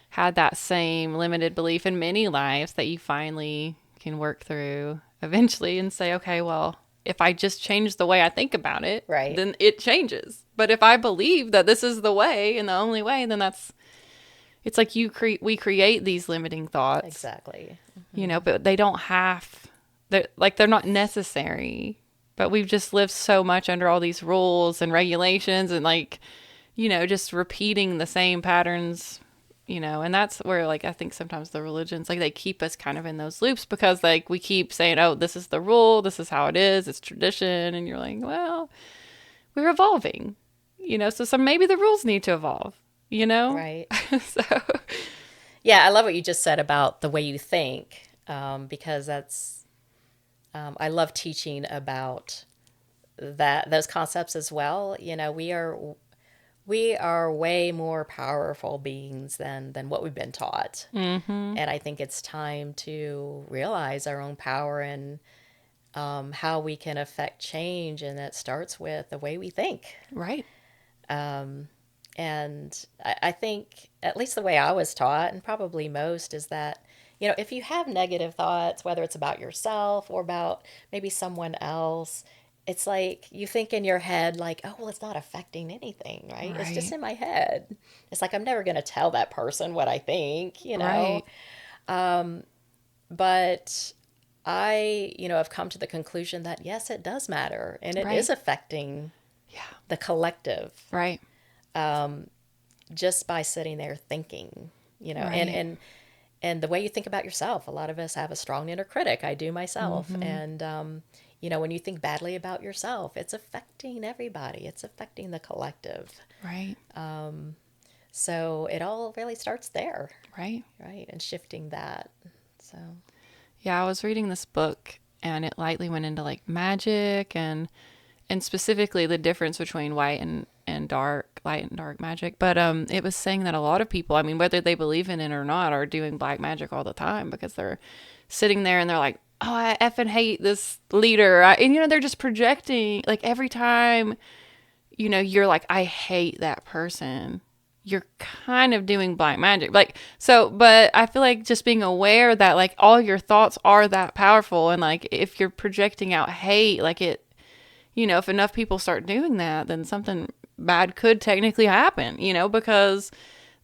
had that same limited belief in many lives that you finally can work through eventually and say, okay, well, if I just change the way I think about it, Right. then it changes. But if I believe that this is the way and the only way, then it's like we create these limiting thoughts. Exactly. But they don't they're not necessary. But we've just lived so much under all these rules and regulations and just repeating the same patterns, and that's where I think sometimes the religions, they keep us kind of in those loops because we keep saying, oh, this is the rule, this is how it is, it's tradition. And you're like, well, we're evolving, so maybe the rules need to evolve, Right. So yeah, I love what you just said about the way you think, because that's, I love teaching about those concepts as well. We are way more powerful beings than what we've been taught. Mm-hmm. And I think it's time to realize our own power and how we can affect change. And it starts with the way we think. Right. And I think, at least the way I was taught, and probably most, is that, if you have negative thoughts, whether it's about yourself or about maybe someone else, it's like you think in your head, like, oh, well, it's not affecting anything, right? It's just in my head. It's like, I'm never going to tell that person what I think, Right. But I, have come to the conclusion that, yes, it does matter. And it Right. is affecting the collective. Right. Just by sitting there thinking, Right. and the way you think about yourself. A lot of us have a strong inner critic. I do myself. Mm-hmm. And, when you think badly about yourself, it's affecting everybody. It's affecting the collective. Right. So it all really starts there. Right. Right. And shifting that. So. Yeah, I was reading this book and it lightly went into magic and specifically the difference between light and dark magic. But it was saying that a lot of people, I mean, whether they believe in it or not, are doing black magic all the time because they're sitting there and they're like, oh, I effing hate this leader. And they're just projecting every time, you're like, I hate that person. You're kind of doing black magic. But I feel like just being aware that all your thoughts are that powerful. And if you're projecting out hate, if enough people start doing that, then something bad could technically happen, because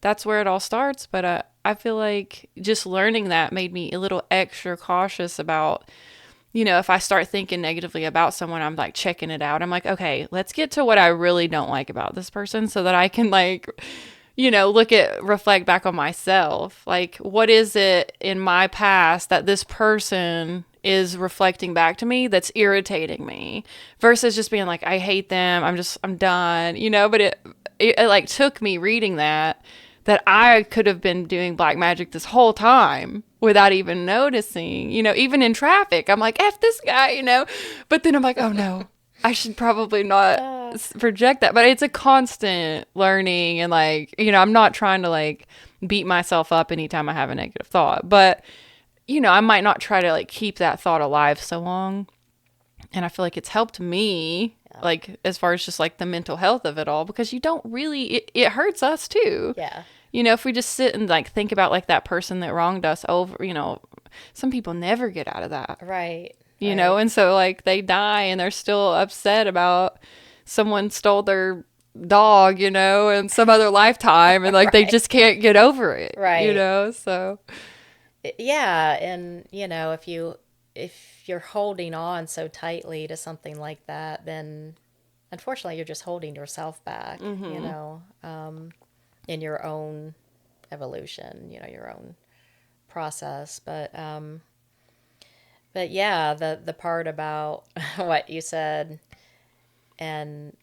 that's where it all starts. But I feel like just learning that made me a little extra cautious about, if I start thinking negatively about someone, I'm checking it out. I'm like, okay, let's get to what I really don't like about this person so that I can reflect back on myself. What is it in my past that this person is reflecting back to me that's irritating me versus just being I hate them. I'm done, but it took me reading that I could have been doing black magic this whole time without even noticing, even in traffic. I'm like, F this guy, but then I'm like, oh no, I should probably not project that. But it's a constant learning and I'm not trying to beat myself up anytime I have a negative thought, but I might not try to keep that thought alive so long. And I feel like it's helped me, as far as just the mental health of it all, because you don't really, it hurts us too. Yeah. If we just sit and think about that person that wronged us over, some people never get out of that. Right. And so they die and they're still upset about someone stole their dog, in some other lifetime and they just can't get over it. Right. So. Yeah, and if you're holding on so tightly to something like that, then unfortunately you're just holding yourself back, in your own evolution, your own process. But yeah, the part about what you said, and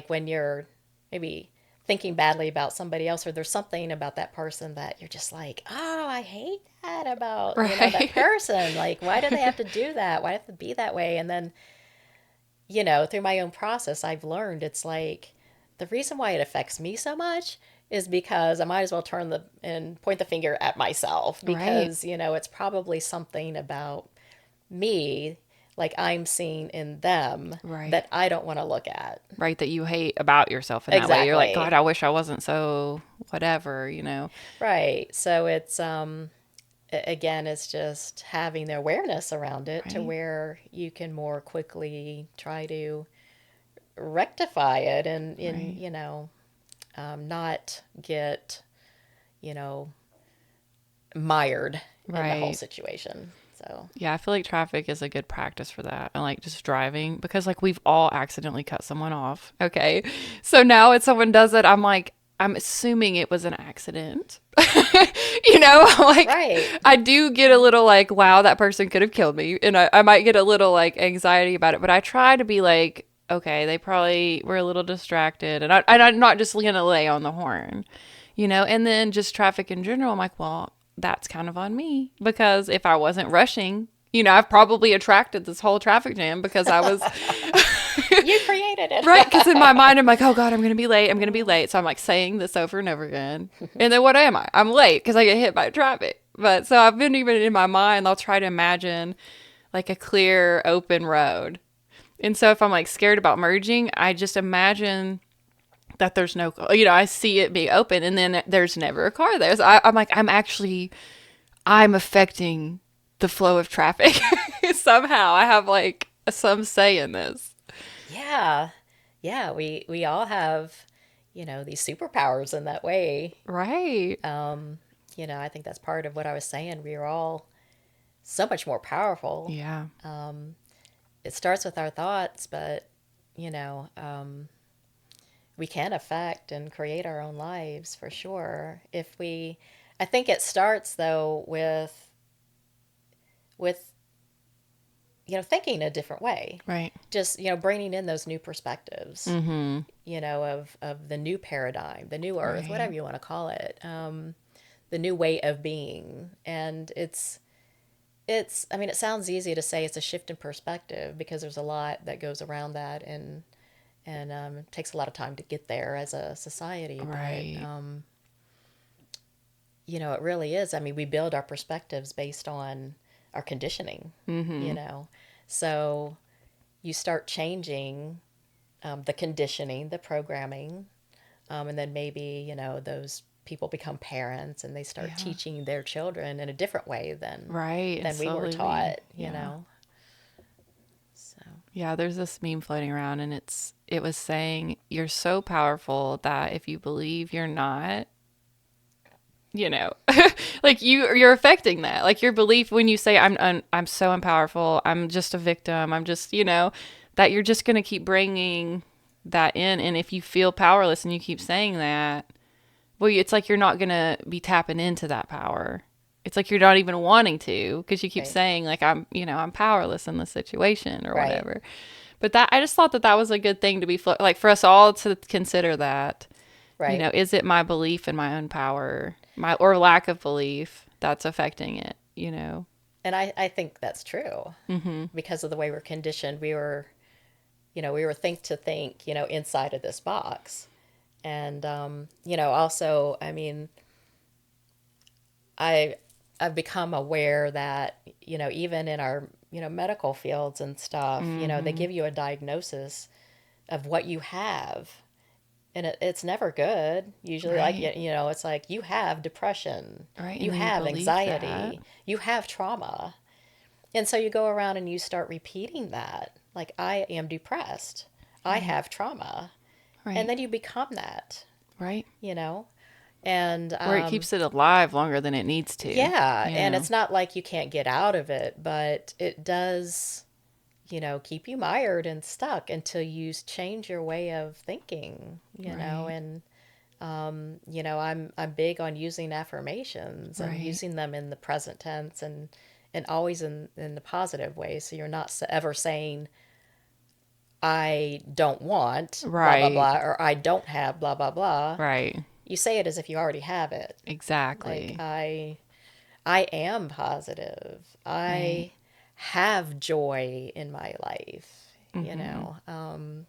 when you're maybe thinking badly about somebody else, or there's something about that person that you're just like, oh, I hate that about that person. Why do they have to do that? Why do they have to be that way? And then, through my own process, I've learned it's the reason why it affects me so much is because I might as well turn and point the finger at myself because, it's probably something about me, like I'm seeing in them Right. that I don't want to look at. Right. That you hate about yourself in that way. You're like, God, Exactly. I wish I wasn't so whatever, you know? Right. So it's again, it's just having the awareness around it to Right. where you can more quickly try to rectify it and in Right. not get you know mired in the whole Right. situation. So Yeah, I feel like traffic is a good practice for that. And like just driving because like we've all accidentally cut someone off. Okay. So now if someone does it, I'm like, I'm assuming it was an accident. You know, like right, I do get a little like, wow, that person could have killed me. And I might get a little like anxiety about it. But I try to be like, okay, they probably were a little distracted. And I'm not just going to lay on the horn, you know, and then just traffic in general. I'm like, well, that's kind of on me because if I wasn't rushing, you know, I've probably attracted this whole traffic jam because I was you created it. right. Because in my mind, I'm like, oh God, I'm going to be late. I'm going to be late. So I'm like saying this over and over again. And then what am I? I'm late because I get hit by traffic. But so I've been even in my mind, I'll try to imagine like a clear, open road. And so if I'm like scared about merging, I just imagine that there's no, you know, I see it be open and then there's never a car there. So I'm like, I'm affecting the flow of traffic somehow. I have like some say in this. Yeah, yeah, we all have these superpowers in that way. Right. I think that's part of what I was saying. We are all so much more powerful. Yeah. It starts with our thoughts, but you know, um, we can affect and create our own lives for sure. If we, I think it starts though with thinking a different way. Right. Just bringing in those new perspectives. Mm-hmm. Of the new paradigm, the new earth, Right. whatever you want to call it, the new way of being. And I mean, it sounds easy to say it's a shift in perspective because there's a lot that goes around that, and it takes a lot of time to get there as a society. But Right. it really is. I mean, we build our perspectives based on our conditioning. You Mm-hmm. know, so you start changing the conditioning, the programming, and then maybe those people become parents and they start Yeah. teaching their children in a different way Right. And than we were slowly we, taught. yeah. So Yeah, there's this meme floating around and it was saying you're so powerful that if you believe you're not, you know, like you're affecting that. Like your belief when you say I'm so unpowerful, I'm just a victim, I'm just, you know, that you're just going to keep bringing that in and if you feel powerless and you keep saying that, well, it's like you're not going to be tapping into that power. It's like you're not even wanting to because you keep right, saying like I'm powerless in this situation or right, whatever. But that I just thought that was a good thing to be like for us all to consider that. You right. know, is it my belief in my own power, my or lack of belief that's affecting it? You know. And I think that's true Mm-hmm. because of the way we're conditioned. We were think inside of this box. And also, I mean, I I've become aware that even in our medical fields and stuff, they Mm-hmm. give you a diagnosis of what you have, and it's never good. Usually, like Right. it's like you have depression, Right. you And then you have believe that. anxiety, you have trauma, and so you go around and you start repeating that. Like I am depressed, I Right. have trauma, and Right. then you become that. Right. You know, and Where it keeps it alive longer than it needs to. yeah, You and know. it's not like you can't get out of it, but it does, keep you mired and stuck until you change your way of thinking, Right. and I'm big on using affirmations and Right. using them in the present tense and always in the positive way. So you're not ever saying I don't want blah blah Right. blah or I don't have blah blah blah. Right. You say it as if you already have it. Like Exactly. I am positive. Right. I have joy in my life. Mm-hmm.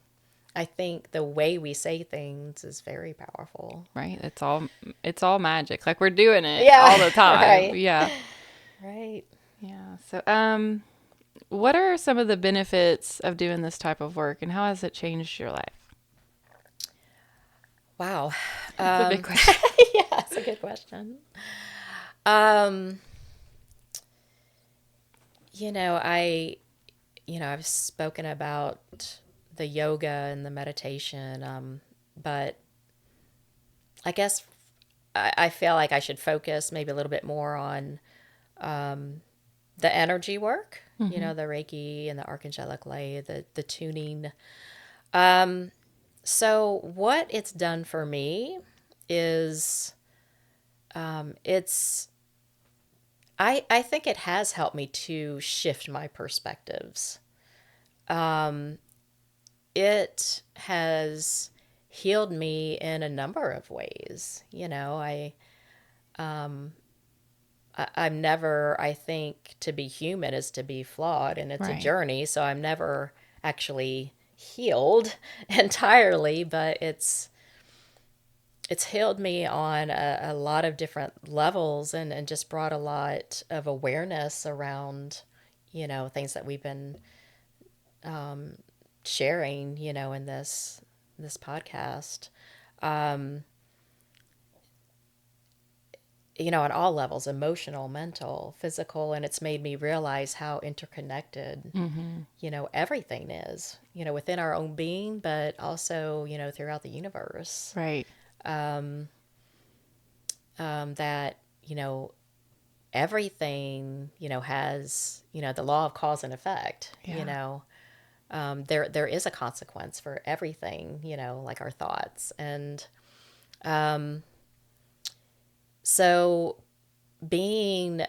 I think the way we say things is very powerful. Right. It's all magic. Like we're doing it Yeah, all the time. right. Yeah. Right. Yeah. So what are some of the benefits of doing this type of work, and how has it changed your life? Wow. It's a big question. Yeah, that's a good question. Um, you know, I, I've spoken about the yoga and the meditation, but I guess I feel like I should focus maybe a little bit more on the energy work, Mm-hmm. the Reiki and the Archangelic light, the tuning. Um, so what it's done for me is it's I think it has helped me to shift my perspectives. It has healed me in a number of ways. I'm never, I think to be human is to be flawed, and it's a Right. journey. So I'm never actually healed entirely, but it's healed me on a lot of different levels, and just brought a lot of awareness around, things that we've been sharing, in this podcast. Um, on all levels, emotional, mental, physical, and it's made me realize how interconnected, Mm-hmm. everything is, within our own being, but also, throughout the universe. Right. That, everything, has, the law of cause and effect, Yeah. there is a consequence for everything, like our thoughts. And so being,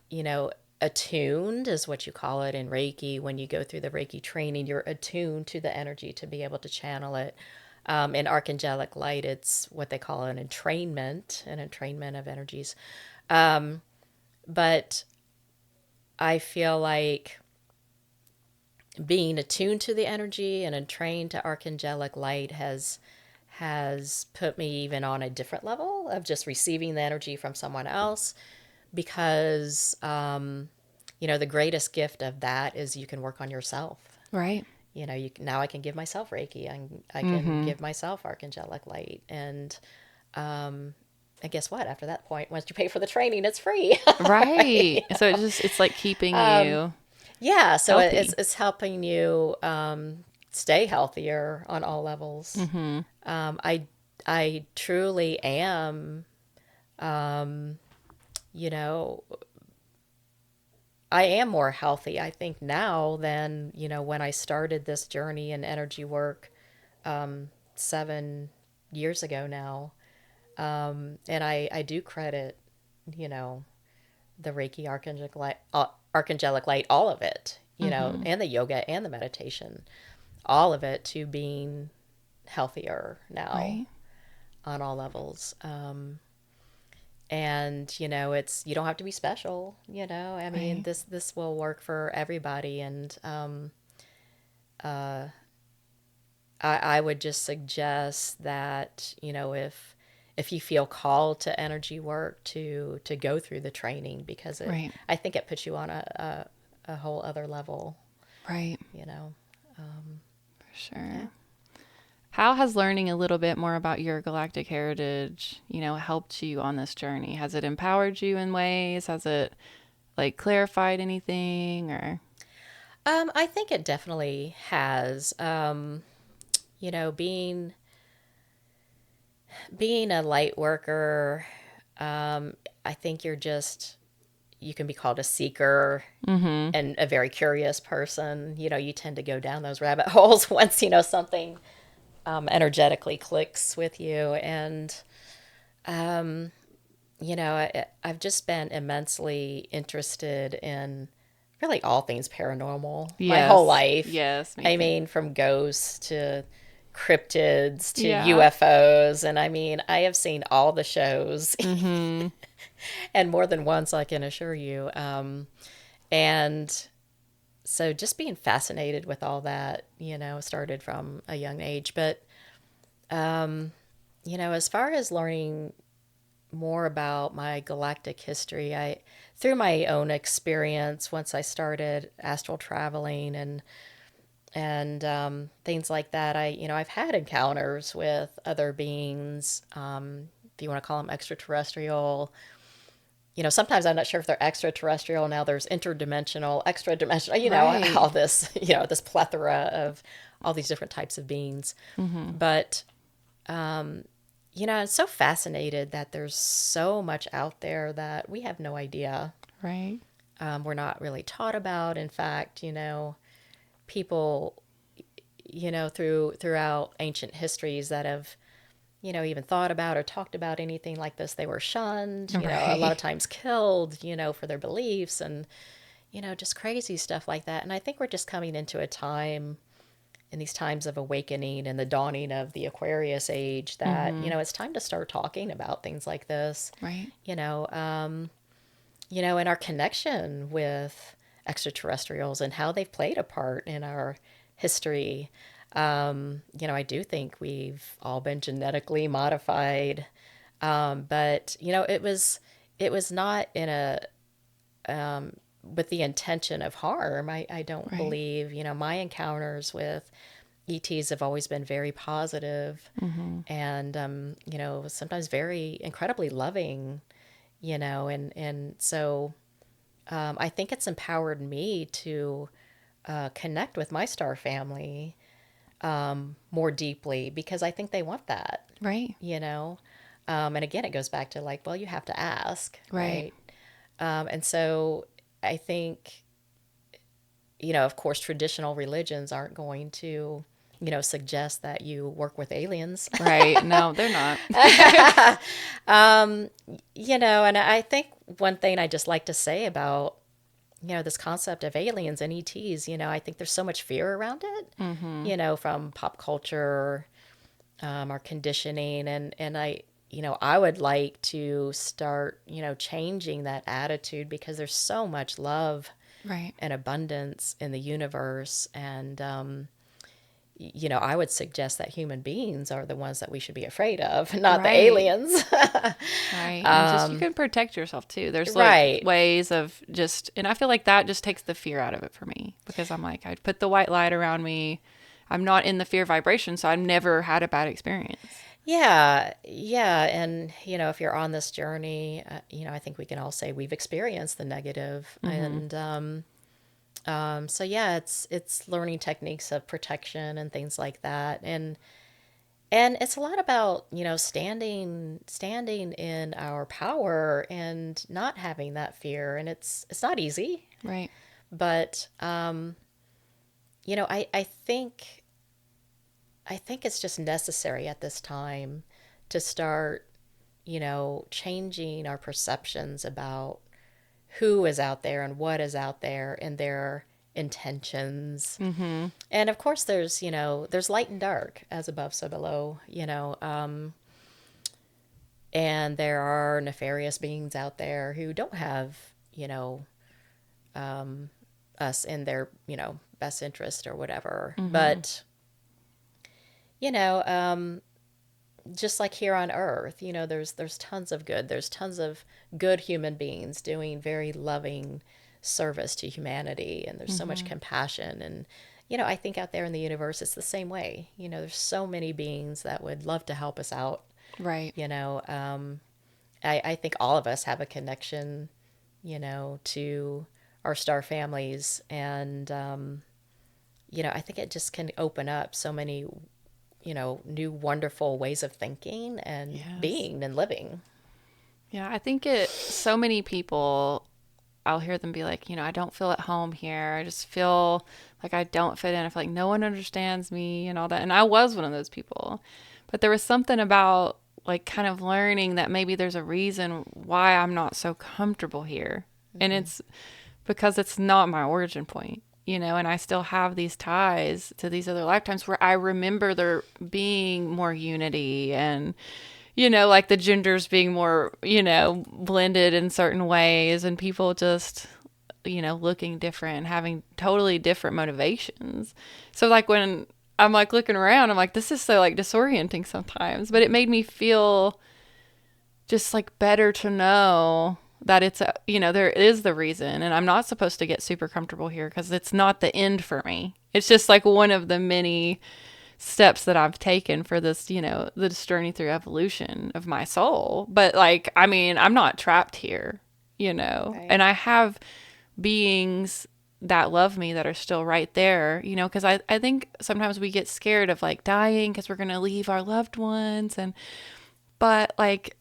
you know, attuned is what you call it in Reiki. When you go through the Reiki training, you're attuned to the energy to be able to channel it. In Archangelic light, it's what they call an entrainment of energies. But I feel like being attuned to the energy and entrained to Archangelic light has put me even on a different level of just receiving the energy from someone else, because the greatest gift of that is you can work on yourself. Right. Now I can give myself Reiki. I can Mm-hmm. give myself Archangelic light. And guess what? After that point, once you pay for the training, it's free. Right. So it's like keeping you Yeah, so it's healthy. it's helping you stay healthier on all levels. Mm-hmm. I truly am, you know, I am more healthy, I think, now than, when I started this journey in energy work 7 years ago now. And I do credit, you know, the Reiki Archangelic light, all of it, Mm-hmm. and the yoga and the meditation, all of it, to being healthier now Right. on all levels. And it's, you don't have to be special. I mean, Right. this will work for everybody. And I would just suggest that, if you feel called to energy work, to go through the training, because Right. I think it puts you on a whole other level. Right. you know For yeah. sure. How has learning a little bit more about your galactic heritage, helped you on this journey? Has it empowered you in ways? Has it like clarified anything or? I think it definitely has. Being a light worker, I think you can be called a seeker Mm-hmm. and a very curious person. You tend to go down those rabbit holes once, something energetically clicks with you. And, I've just been immensely interested in really all things paranormal my whole Yes. life. Yes, me I too. mean, from ghosts to cryptids to Yeah. UFOs. And I mean, I have seen all the shows, Mm-hmm. and more than once, I can assure you. And so just being fascinated with all that, started from a young age. But, as far as learning more about my galactic history. Through my own experience, once I started astral traveling and things like that, I've had encounters with other beings, if you want to call them extraterrestrial. Sometimes I'm not sure if they're extraterrestrial. Now there's interdimensional, extra dimensional, Right. all this, this plethora of all these different types of beings. But, I'm so fascinated that there's so much out there that we have no idea. Right. We're not really taught about. In fact, people, throughout ancient histories that have, even thought about or talked about anything like this, they were shunned, a lot of Right. times killed, for their beliefs and, just crazy stuff like that. And I think we're just coming into a time in these times of awakening and the dawning of the Aquarius age that, it's time to start talking about things like this, Right. you know, um, and our connection with extraterrestrials and how they've played a part in our history. I do think we've all been genetically modified, but it was not in a with the intention of harm. I don't Right. believe. My encounters with ETs have always been very positive and sometimes very incredibly loving. And so I think it's empowered me to connect with my star family more deeply because I think they want that, Right. you know? And again, it goes back to like, well, you have to ask, Right. right? And so I think, of course, traditional religions aren't going to, suggest that you work with aliens. Right. No, they're not. And I think one thing I just like to say about, this concept of aliens and ETs, I think there's so much fear around it, from pop culture, our conditioning. And I would like to start, changing that attitude because there's so much love Right. and abundance in the universe. And, I would suggest that human beings are the ones that we should be afraid of, not the Right. aliens. Right. And just you can protect yourself too. There's like Right. ways of just, and I feel like that just takes the fear out of it for me because I'm like, I'd put the white light around me. I'm not in the fear vibration, so I've never had a bad experience. Yeah, yeah, and if you're on this journey, I think we can all say we've experienced the negative, Mm-hmm. and so yeah, it's learning techniques of protection and things like that, and it's a lot about standing in our power and not having that fear, and it's not easy, Right. but I think it's just necessary at this time to start changing our perceptions about who is out there and what is out there and their intentions. Mm-hmm. And of course, there's light and dark, as above, so below, and there are nefarious beings out there who don't have, us in their, best interest or whatever. Mm-hmm. But, you know, um, just like here on Earth, there's tons of good. There's tons of good human beings doing very loving service to humanity, and there's so much Mm-hmm. compassion. And I think out there in the universe, it's the same way. There's so many beings that would love to help us out. Right. You know, I think all of us have a connection, to our star families, and I think it just can open up so many new wonderful ways of thinking and Yes. being and living. Yeah, I think so many people, I'll hear them be like, I don't feel at home here. I just feel like I don't fit in. I feel like no one understands me and all that. And I was one of those people. But there was something about like kind of learning that maybe there's a reason why I'm not so comfortable here. And Mm-hmm. it's because it's not my origin point, and I still have these ties to these other lifetimes where I remember there being more unity and like the genders being more, blended in certain ways and people just, looking different and having totally different motivations. So, like, when I'm like looking around, I'm like, this is so like disorienting sometimes, but it made me feel just like better to know that it's a, there is the reason, and I'm not supposed to get super comfortable here because it's not the end for me. It's just like one of the many steps that I've taken for this, this journey through evolution of my soul. But like, I mean, I'm not trapped here, Right. and I have beings that love me that are still right there, because I think sometimes we get scared of like dying because we're going to leave our loved ones. But like,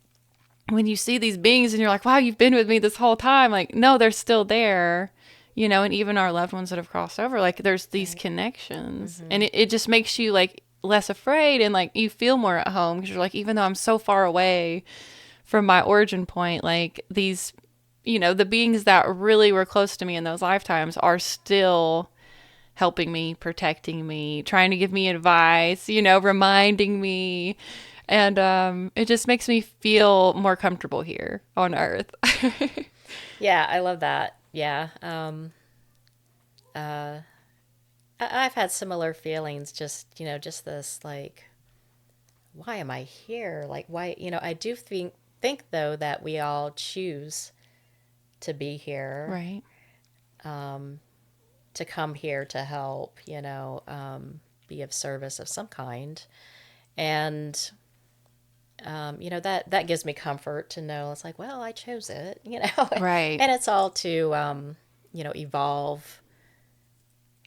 when you see these beings and you're like, wow, you've been with me this whole time. Like, no, they're still there, and even our loved ones that have crossed over, like there's these Right. connections, and Mm-hmm. it just makes you like less afraid, and like you feel more at home because you're like, even though I'm so far away from my origin point, like these, the beings that really were close to me in those lifetimes are still helping me, protecting me, trying to give me advice, reminding me. And it just makes me feel more comfortable here on Earth. Yeah, I love that. Yeah. I've had similar feelings, just, just this like, why am I here? Like, why, I do think though that we all choose to be here, Right. to come here to help, be of service of some kind. And, that gives me comfort to know it's like, well, I chose it, Right. and it's all to, evolve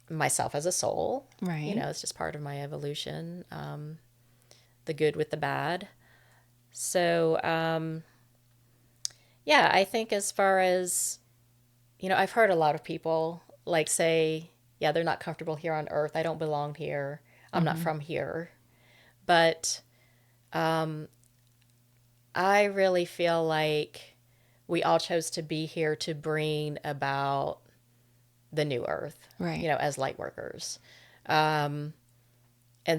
myself as a soul. Right. It's just part of my evolution, the good with the bad. So, yeah, I think as far as, I've heard a lot of people like say, yeah, they're not comfortable here on Earth. I don't belong here. I'm not Mm-hmm. from here. But I really feel like we all chose to be here to bring about the new Earth, Right. as light workers. And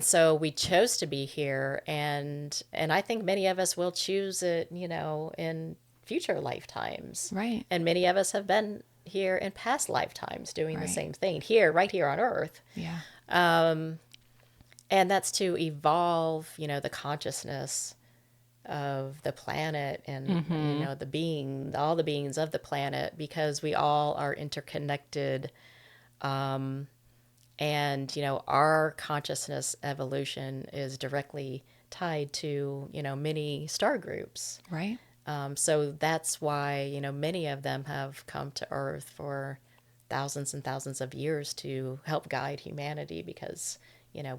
so we chose to be here, and I think many of us will choose it, in future lifetimes. Right. And many of us have been here in past lifetimes doing the Right. same thing here, right here on Earth. Yeah. And that's to evolve, the consciousness of the planet and, Mm-hmm. all the beings of the planet, because we all are interconnected. And, our consciousness evolution is directly tied to, many star groups. Right. So that's why, many of them have come to Earth for thousands and thousands of years to help guide humanity, because,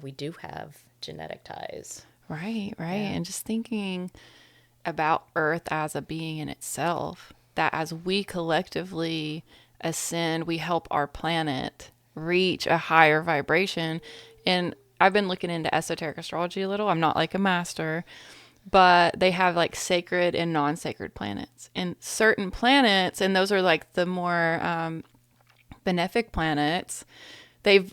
we do have genetic ties. Right. Right. Yeah. And just thinking about Earth as a being in itself, that as we collectively ascend, we help our planet reach a higher vibration. And I've been looking into esoteric astrology a little. I'm not like a master, but they have like sacred and non-sacred planets. And certain planets, and those are like the more benefic planets, they've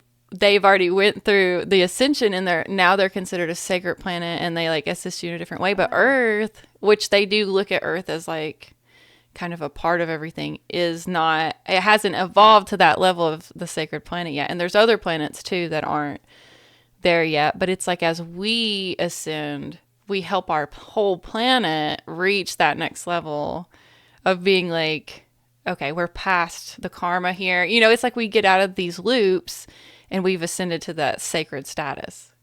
already went through the ascension, and they're considered a sacred planet, and they like assist you in a different way. But Oh, Earth, which they do look at Earth as like kind of a part of everything, is not, it hasn't evolved to that level of the sacred planet yet. And there's other planets too that aren't there yet, but it's like as we ascend, we help our whole planet reach that next level of being like, okay, we're past the karma here. It's like we get out of these loops and we've ascended to that sacred status.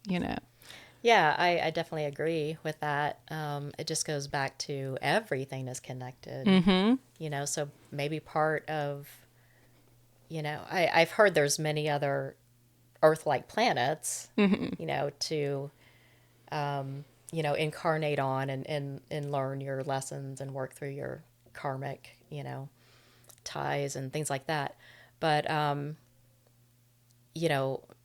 yeah, I definitely agree with that. It just goes back to everything is connected, Mm-hmm. so maybe part of, I've heard there's many other Earth-like planets, Mm-hmm. to, incarnate on and learn your lessons and work through your karmic, ties and things like that. But,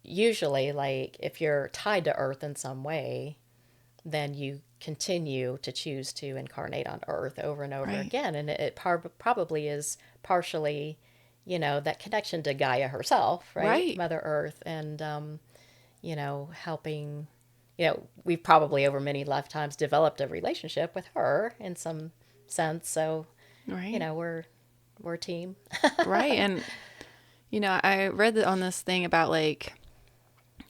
usually, like, if you're tied to Earth in some way, then you continue to choose to incarnate on Earth over and over Right. again. And probably is partially, that connection to Gaia herself, right? Right. Mother Earth, and, helping, we've probably over many lifetimes developed a relationship with her in some sense. So, Right. we're a team. Right. And I read on this thing about like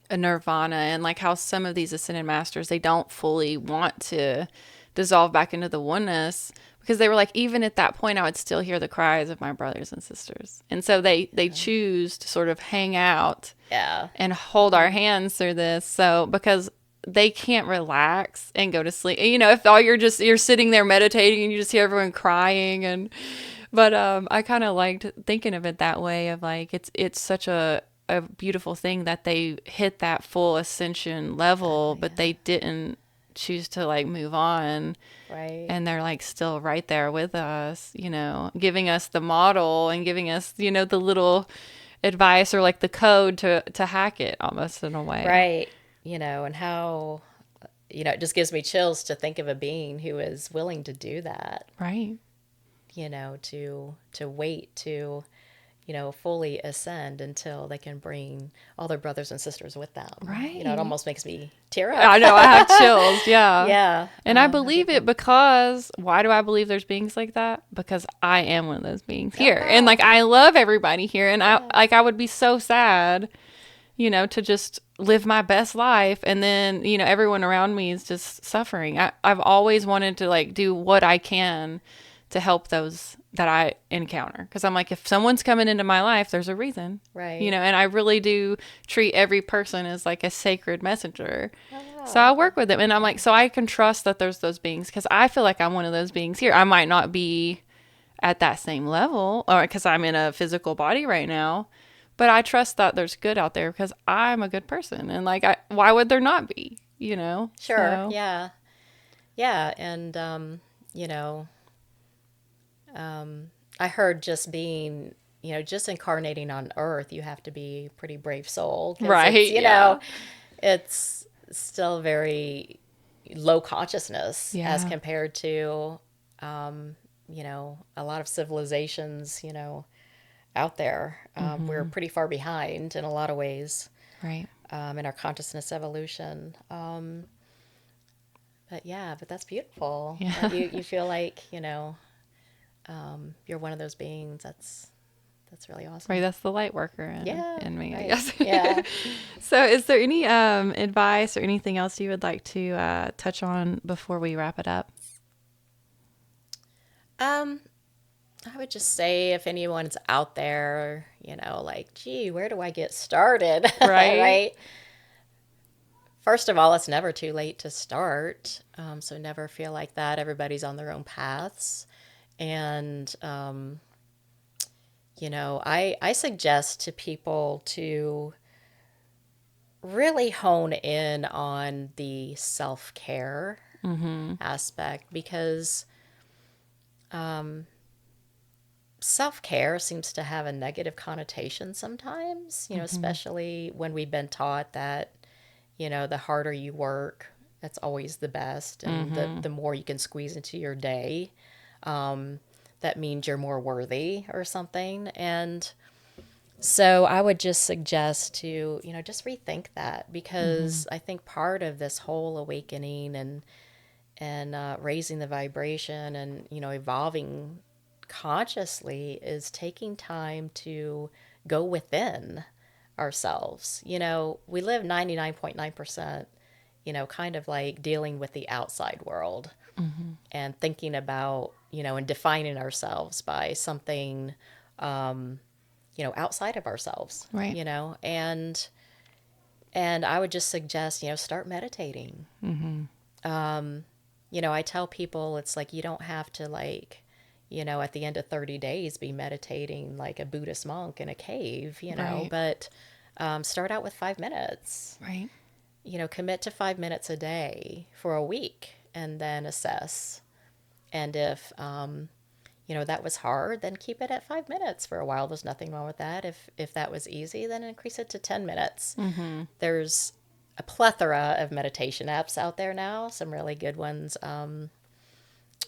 a nirvana, and like how some of these ascended masters, they don't fully want to dissolve back into the oneness, because they were like, even at that point, I would still hear the cries of my brothers and sisters. And so they choose to sort of hang out Yeah. and hold our hands through this. So, because they can't relax and go to sleep. You know, if all you're sitting there meditating and you just hear everyone crying but I kind of liked thinking of it that way, of like, it's such a beautiful thing that they hit that full ascension level, but they didn't choose to like move on. Right. And they're like still right there with us, you know, giving us the model and giving us, you know, the little advice or like the code to hack it almost in a way. Right. You know, and how, you know, it just gives me chills to think of a being who is willing to do that, Right. you know, to wait to, you know, fully ascend until they can bring all their brothers and sisters with them. Right. You know, it almost makes me tear up. I know, I have chills. Yeah. Yeah. And I believe it because why do I believe there's beings like that? Because I am one of those beings here. And like, I love everybody here. And I would be so sad, you know, to just live my best life. And then, you know, everyone around me is just suffering. I've always wanted to like do what I can to help those that I encounter. Because I'm like, if someone's coming into my life, there's a reason. Right. You know, and I really do treat every person as like a sacred messenger. Oh, So I work with them. And I'm like, so I can trust that there's those beings, because I feel like I'm one of those beings here. I might not be at that same level, or because I'm in a physical body right now, but I trust that there's good out there because I'm a good person. And like, why would there not be, you know? Sure. So, Yeah. Yeah. And, you know, I heard just being, you know, just incarnating on Earth, you have to be a pretty brave soul. 'Cause right. it's, you know, it's still very low consciousness as compared to, you know, a lot of civilizations, you know, out there. We're pretty far behind in a lot of ways, Right. in our consciousness evolution. But yeah, but that's beautiful. Yeah. That you feel like, you know, you're one of those beings. That's really awesome. Right. That's the light worker in me, right. I guess. Yeah. So is there any advice or anything else you would like to touch on before we wrap it up? I would just say if anyone's out there, you know, like, gee, where do I get started? Right. Right. First of all, it's never too late to start. So never feel like that. Everybody's on their own paths. And, you know, I suggest to people to really hone in on the self-care aspect, because self-care seems to have a negative connotation sometimes, you know, especially when we've been taught that, you know, the harder you work, that's always the best. And the more you can squeeze into your day, that means you're more worthy or something. And so I would just suggest to, you know, just rethink that, because I think part of this whole awakening and raising the vibration and, you know, evolving consciously is taking time to go within ourselves. You know, we live 99.9%, you know, kind of like dealing with the outside world and thinking about, you know, and defining ourselves by something, you know, outside of ourselves, Right. you know, and I would just suggest, you know, start meditating. You know, I tell people it's like, you don't have to, like, you know, at the end of 30 days be meditating like a Buddhist monk in a cave, you know, Right. but start out with 5 minutes. Right. You know, commit to 5 minutes a day for a week and then assess. And if, you know, that was hard, then keep it at 5 minutes for a while. There's nothing wrong with that. If that was easy, then increase it to 10 minutes. There's a plethora of meditation apps out there now, some really good ones. Some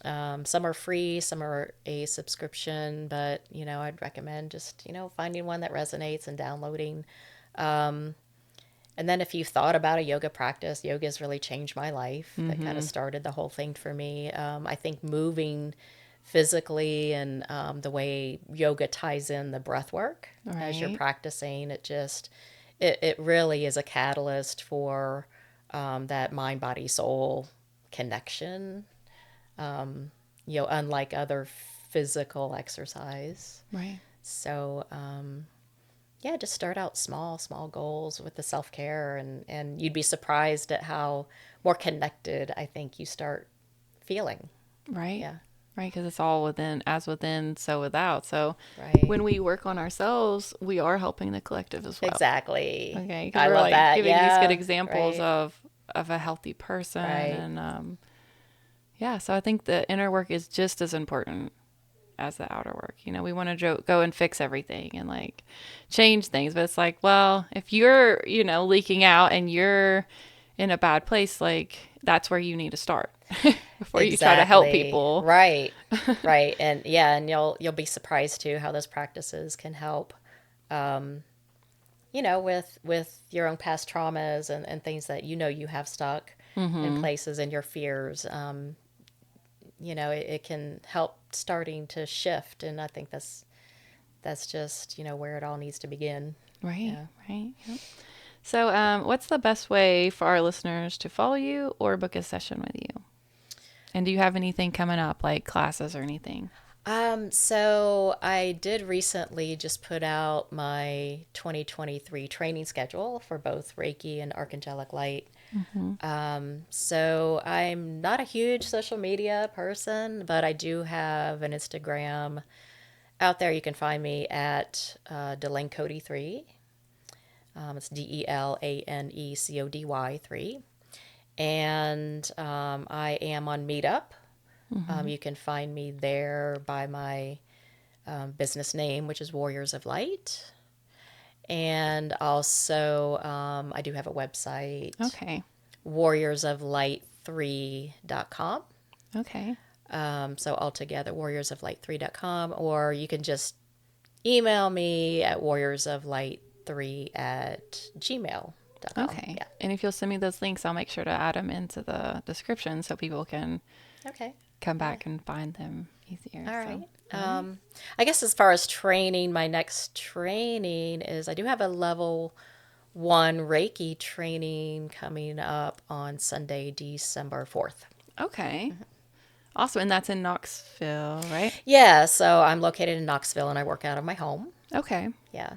are free, some are a subscription, but, you know, I'd recommend just, you know, finding one that resonates and downloading. And then if you've thought about a yoga practice, yoga has really changed my life. That kind of started the whole thing for me. I think moving physically and the way yoga ties in the breath work as you're Right. practicing, it really is a catalyst for that mind, body, soul connection. unlike other physical exercise. Right. So, yeah, just start out small goals with the self-care, and you'd be surprised at how more connected I think you start feeling. Right. Yeah. Right. Because it's all within, so without. So Right. when we work on ourselves, we are helping the collective as well. Exactly. Okay. Because I we're love like that. giving these Yeah. good examples Right. of a healthy person. Right. And yeah, so I think the inner work is just as important as the outer work. We want to go and fix everything and like change things. But it's like, well, if you're, leaking out and you're in a bad place, like that's where you need to start before you try to help Exactly. people. Right. Right. And yeah, and you'll be surprised too how those practices can help, with your own past traumas and things that you have stuck in places and your fears. It can help starting to shift, and I think that's just where it all needs to begin. Right. Yeah. Right. Yep. So, what's the best way for our listeners to follow you or book a session with you? And do you have anything coming up, like classes or anything? So I did recently just put out my 2023 training schedule for both Reiki and Archangelic Light. So I'm not a huge social media person, but I do have an Instagram out there. You can find me at Delane Cody 3. It's DELANECODY 3. And I am on Meetup. You can find me there by my business name, which is Warriors of Light. And also, I do have a website, Okay. warriorsoflight3.com. Okay. So altogether, warriorsoflight3.com, or you can just email me at warriorsoflight3@gmail.com. Okay. Yeah. And if you'll send me those links, I'll make sure to add them into the description so people can Okay. come back and find them easier. All right. So, I guess as far as training, my next training is I do have a level 1 Reiki training coming up on Sunday, December 4th. okay. Awesome. And that's in Knoxville, right? Yeah, so I'm located in Knoxville and I work out of my home. Okay. Yeah.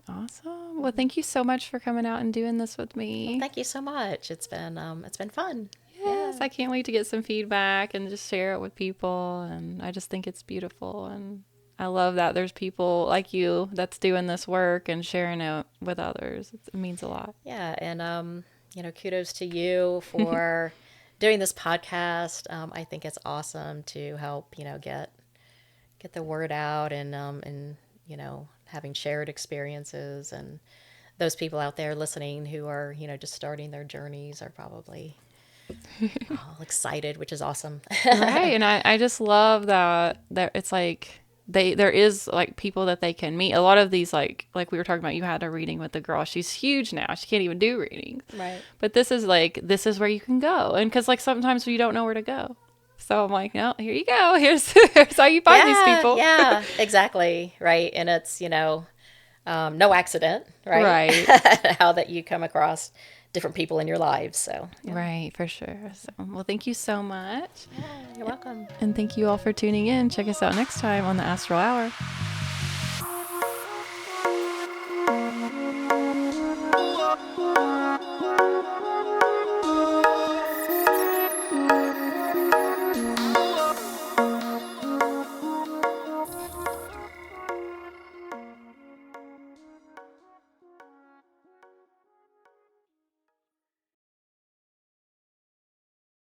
Awesome. Well, thank you so much for coming out and doing this with me. Thank you so much. It's been fun. Yes, I can't wait to get some feedback and just share it with people. And I just think it's beautiful. And I love that there's people like you that's doing this work and sharing it with others. It means a lot. Yeah, and kudos to you for doing this podcast. I think it's awesome to help, get the word out and having shared experiences, and those people out there listening who are, just starting their journeys are probably all excited, which is awesome. Right. And I just love that it's like there is like people that they can meet. A lot of these like we were talking about, you had a reading with the girl. She's huge now. She can't even do readings. Right. But this is where you can go. And because like sometimes you don't know where to go. So I'm like, no, here you go. Here's how you find these people. Yeah, exactly. Right. And it's, no accident, right? Right. How that you come across different people in your lives. So, yeah. Right, for sure. So, well, thank you so much. Yeah, you're welcome. And thank you all for tuning in. Check us out next time on the Astral Hour.